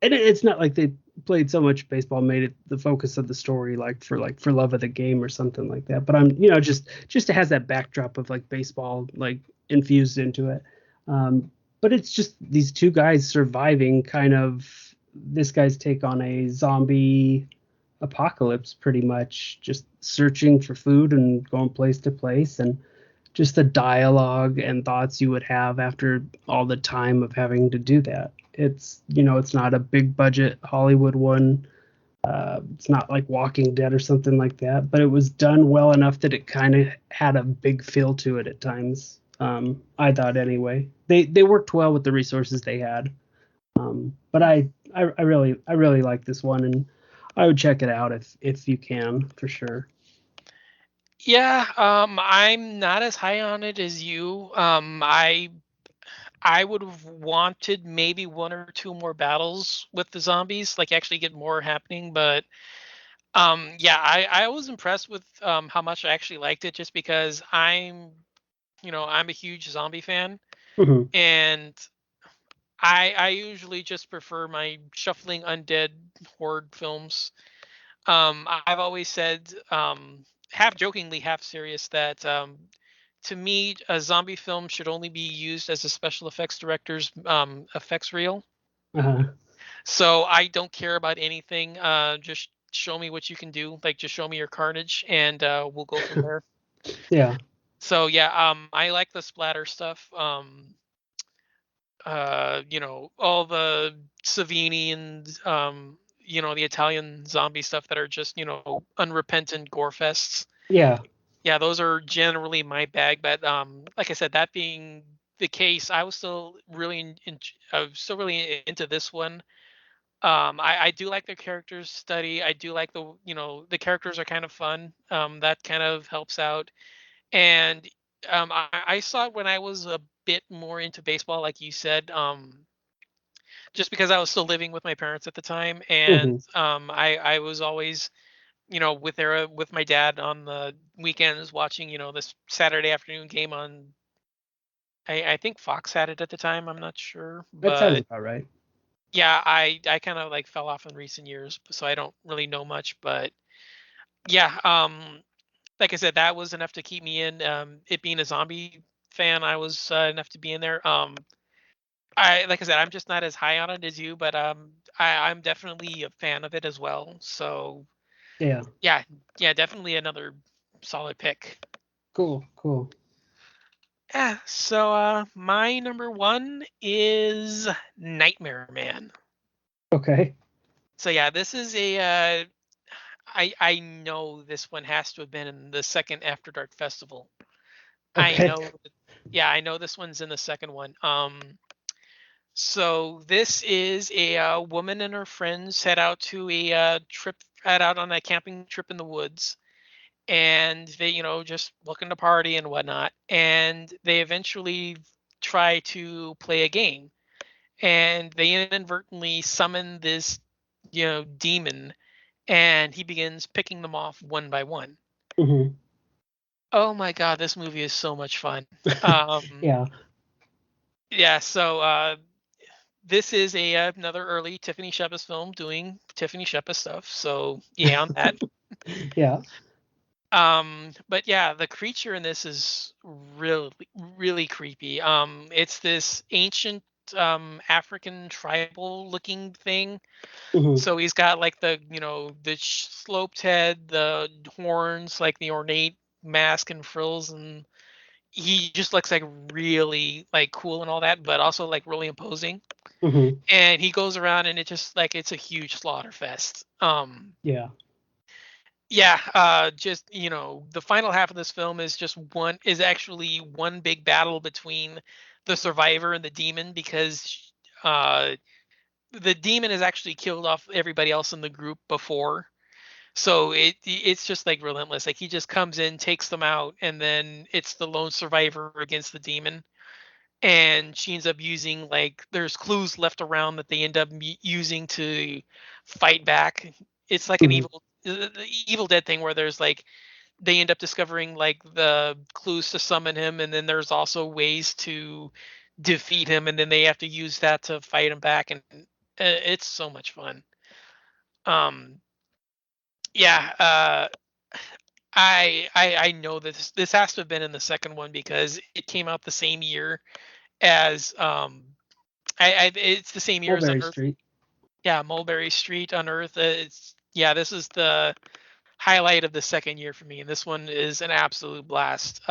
and it's not like they played so much baseball made it the focus of the story, like for love of the game or something like that. But I'm just it has that backdrop of like baseball like infused into it. But it's just these two guys surviving kind of this guy's take on a zombie apocalypse, pretty much just searching for food and going place to place, and just the dialogue and thoughts you would have after all the time of having to do that. It's not a big budget Hollywood one. It's not like Walking Dead or something like that, but it was done well enough that it kind of had a big feel to it at times. I thought anyway. They worked well with the resources they had. But I really like this one, and I would check it out if you can for sure. Yeah, I'm not as high on it as you. I would have wanted maybe one or two more battles with the zombies, like actually get more happening. But yeah, I was impressed with how much I actually liked it, just because I'm a huge zombie fan, Hmm. and I usually just prefer my shuffling undead horde films. I've always said, half jokingly, half serious, that to me, a zombie film should only be used as a special effects director's effects reel. Uh, So I don't care about anything. Just show me what you can do. Like, just show me your carnage, and we'll go from there. yeah, So yeah, I like the splatter stuff. All the Savini and the Italian zombie stuff that are just unrepentant gore fests. yeah. Yeah, those are generally my bag. But like I said, that being the case, I was still really into this one. I do like the characters study. I do like the characters are kind of fun. That kind of helps out. And I saw it when I was a bit more into baseball, like you said, just because I was still living with my parents at the time, and Hmm. I was always with my dad on the weekends watching this Saturday afternoon game on. I think Fox had it at the time. I'm not sure, That sounds but about right. yeah, I kind of like fell off in recent years, so I don't really know much. But yeah, like I said, that was enough to keep me in. It being a zombie fan, I was enough to be in there. I like I said, I'm just not as high on it as you, but I'm definitely a fan of it as well. So Yeah. yeah, yeah, definitely another solid pick. Cool. Cool. Yeah. So my number one is Nightmare Man. Okay. So yeah, this is a I know this one has to have been in the second After Dark Festival. I Okay. know yeah, I know this one's in the second one. So this is a woman and her friends head out to a head out on a camping trip in the woods, and they just looking to party and whatnot, and they eventually try to play a game, and they inadvertently summon this demon, and he begins picking them off one by one. Hmm. Oh my god, this movie is so much fun. Um, Yeah. yeah, so this is another early Tiffany Shepis film doing Tiffany Shepis stuff. So yeah, on that. Yeah. But yeah, the creature in this is really really creepy. It's this ancient African tribal looking thing. Hmm. So he's got like the sloped head, the horns, like the ornate mask and frills, and he just looks like really like cool and all that, but also like really imposing. Hmm. And he goes around and it's a huge slaughter fest. Yeah. Yeah, just the final half of this film is actually one big battle between the survivor and the demon, because uh the demon has actually killed off everybody else in the group before. So it's just like relentless. Like he just comes in, takes them out, and then it's the lone survivor against the demon. And she ends up using, like, there's clues left around that they end up using to fight back. It's like an Hmm. the Evil Dead thing, where there's like they end up discovering like the clues to summon him, and then there's also ways to defeat him, and then they have to use that to fight him back, and it's so much fun. Um, yeah, I know this has to have been in the second one because it came out the same year as it's the same year as Mulberry Unearth. Street. Yeah, Mulberry Street, Unearth. It's yeah, this is the highlight of the second year for me, and this one is an absolute blast.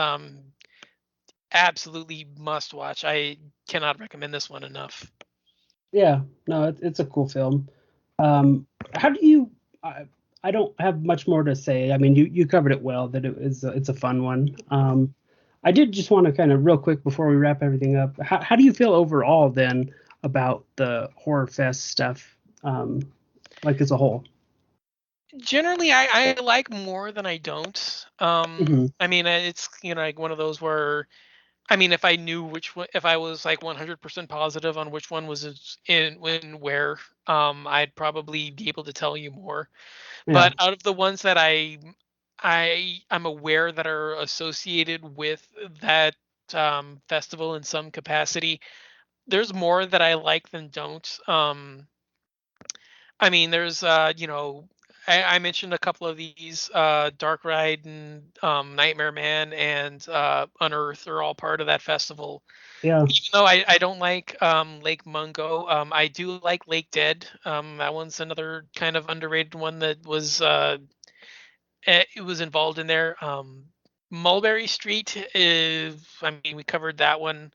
Absolutely must watch. I cannot recommend this one enough. Yeah. No, it's a cool film. How do you? I don't have much more to say. I mean, you covered it well. That it's a fun one. I did just want to kind of real quick before we wrap everything up. How do you feel overall then about the horror fest stuff, like as a whole? Generally, I like more than I don't. Hmm. I mean, it's like one of those where I mean, if I knew which one, if I was like 100% positive on which one was in when where, I'd probably be able to tell you more. Yeah. But out of the ones that I'm aware that are associated with that festival in some capacity, there's more that I like than don't. I mean, there's I mentioned a couple of these, Dark Ride and Nightmare Man and Unearth are all part of that festival. Yeah. Even though I don't like Lake Mungo, I do like Lake Dead. That one's another kind of underrated one that it was involved in there. Mulberry Street is, I mean, we covered that one.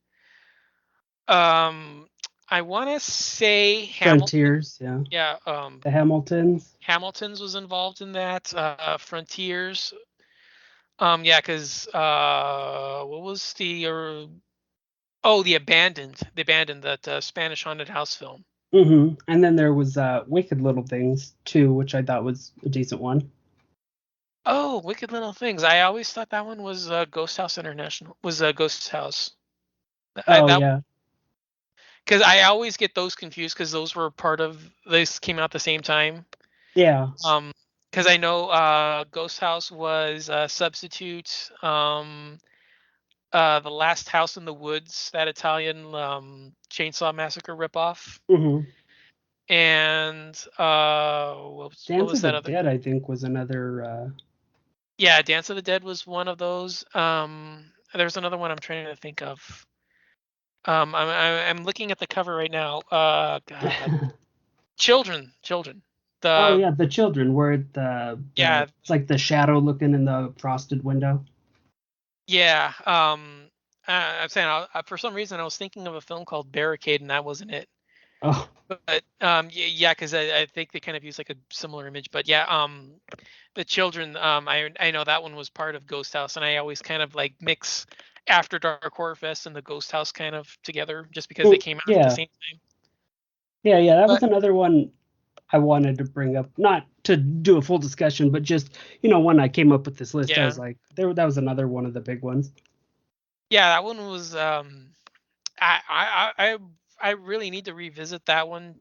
Um, I want to say Hamilton. Frontiers. Yeah. Yeah, The Hamiltons. Hamilton's was involved in that. Frontiers. Yeah, because what was the oh, the Abandoned, that Spanish haunted house film. And then there was Wicked Little Things too, which I thought was a decent one. Oh, Wicked Little Things. I always thought that one was Ghost House International. Was Ghost House. I Oh that yeah, because I always get those confused because those were part of this came out at the same time. yeah. Um, because I know Ghost House was Substitute. The Last House in the Woods, that Italian Chainsaw Massacre ripoff, hmm and what Dance was of the that other? Dead, I think, was another. Yeah, Dance of the Dead was one of those. There's another one I'm trying to think of. I'm looking at the cover right now. God, children. Oh The yeah, the children, where the yeah it's like the shadow looking in the frosted window. yeah. I'm saying for some reason I was thinking of a film called Barricade, and that wasn't it. Oh But yeah, because I think they kind of use like a similar image. But yeah, the children, I know that one was part of Ghost House, and I always kind of like mix After Dark Horror Fest and the Ghost House kind of together, just because they came out at the yeah, same time. yeah. That was But another one I wanted to bring up, not to do a full discussion, but just when I came up with this list, I yeah, was like, there that was another one of the big ones. yeah, that one was I I I I I really need to revisit that one,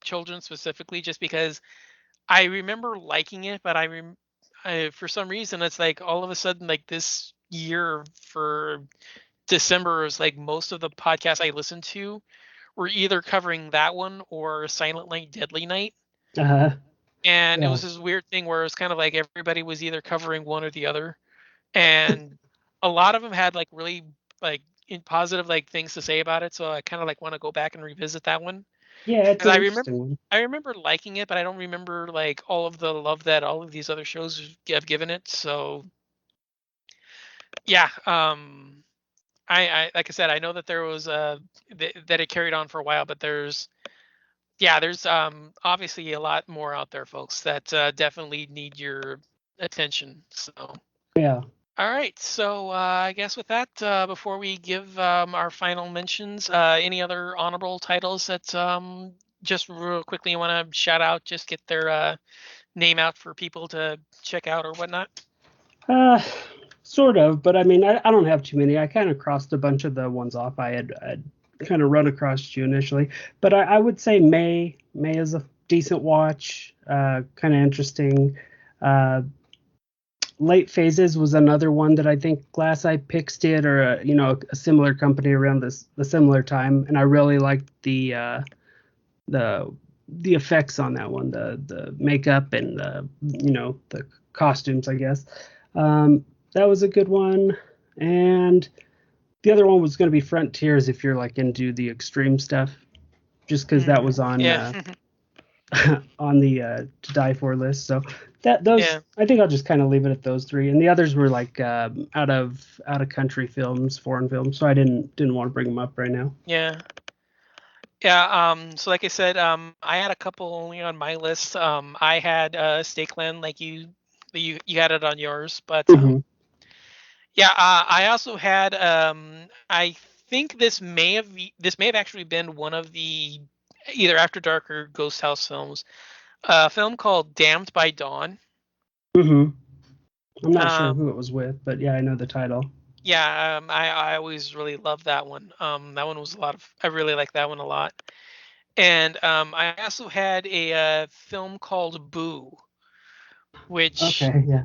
children specifically, just because I remember liking it, but for some reason it's like all of a sudden like this year for December is like most of the podcasts I listened to were either covering that one or Silent Night, Deadly Night. Uh, And it yeah, was this weird thing where it's kind of like everybody was either covering one or the other. And a lot of them had like really like in positive like things to say about it. So I kind of like want to go back and revisit that one. yeah, it's Because an interesting one. I remember liking it, but I don't remember like all of the love that all of these other shows have given it. So yeah, I like I said, I know that there was that it carried on for a while, but there's obviously a lot more out there, folks, that definitely need your attention. So Yeah. all right, so I guess with that, before we give our final mentions, any other honorable titles that just real quickly you want to shout out, just get their name out for people to check out or whatnot? Uh, Sort of, but I mean, I don't have too many. I kind of crossed a bunch of the ones off I'd kind of run across you initially, but I would say May is a decent watch, kind of interesting. Uh, Late Phases was another one that I think Glass Eye Pix did, or a similar company around the similar time, and I really liked the the effects on that one, the makeup and the costumes, I guess. That was a good one, and the other one was going to be Frontiers if you're like into the extreme stuff, just because that was on Yeah, on the to die for list. So that those yeah, I think I'll just kind of leave it at those three, and the others were like out of country films, foreign films. So I didn't want to bring them up right now. yeah. Yeah, so like I said, I had a couple only on my list. I had Stakeland, like you had it on yours, but hmm yeah, I also had I think this may have actually been one of the either After Dark or Ghost House films. A film called Damned by Dawn. hmm I'm not sure Um, who it was with, but yeah, I know the title. yeah, I always really loved that one. That one was a lot of I really like that one a lot. And I also had a film called Boo, which Okay, yeah.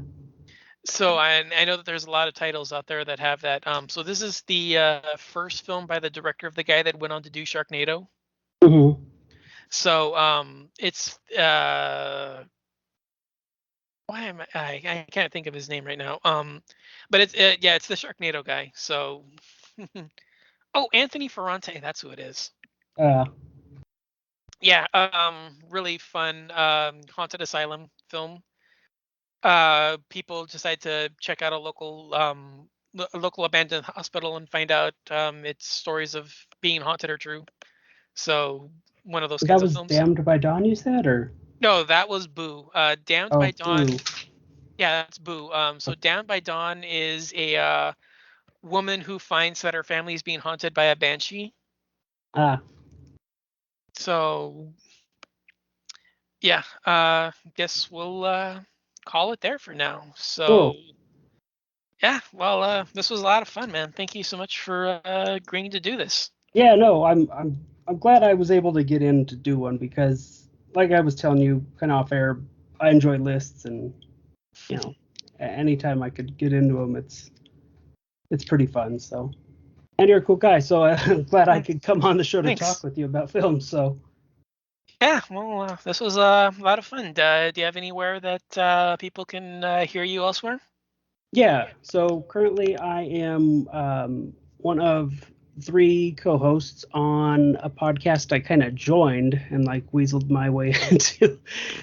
so I know that there's a lot of titles out there that have that. So this is the first film by the director of the guy that went on to do Sharknado. hmm So it's why am I can't think of his name right now. But it's yeah, it's the Sharknado guy. So oh, Anthony Ferrante, that's who it is. Uh, Yeah, really fun haunted asylum film. People decide to check out a local abandoned hospital and find out its stories of being haunted are true. So one of those that kinds of was films. Damned by Dawn, you said, or No, that was Boo. Damned by oh, Dawn. Boo. Yeah, that's Boo. So Damned by Dawn is a woman who finds that her family is being haunted by a banshee. Ah, So yeah, guess we'll call it there for now. So Cool. yeah, well, this was a lot of fun, man. Thank you so much for agreeing to do this. Yeah, no, I'm glad I was able to get in to do one because, like I was telling you, kind of off air, I enjoy lists, and you know, anytime I could get into them, it's pretty fun. So, and you're a cool guy, so I'm glad I Well, could come on the show to talk thanks. with you about films. So, Yeah, well, this was a lot of fun. Do you have anywhere that people can hear you elsewhere? yeah, so currently I am one of three co-hosts on a podcast I kind of joined and like weaseled my way into.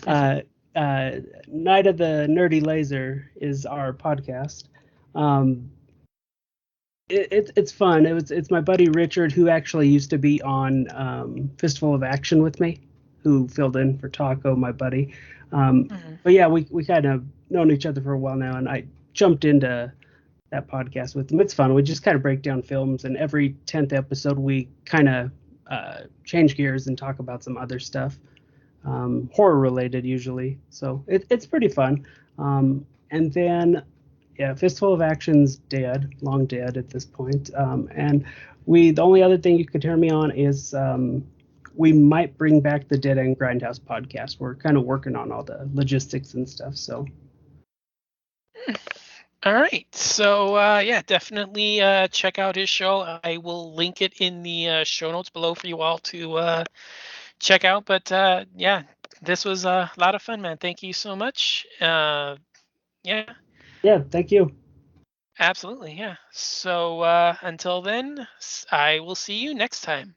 Uh, uh, Night of the Nerdy Laser is our podcast. Um, it's fun. It's my buddy Richard, who actually used to be on Fistful of Action with me, who filled in for Taco, my buddy. Mhm. But yeah, we kind of known each other for a while now, and I jumped into that podcast with him. It's fun. We just kind of break down films, and every 10th episode we kind of change gears and talk about some other stuff, horror related usually. So it's pretty fun. And then yeah, Fistful of Action's dead, long dead at this point. And the only other thing you could hear me on is we might bring back the Dead End Grindhouse podcast. We're kind of working on all the logistics and stuff. So All right. So yeah, definitely check out his show. I will link it in the show notes below for you all to check out. But yeah, this was a lot of fun, man. Thank you so much. Yeah, yeah, thank you. absolutely. Yeah. So until then, I will see you next time.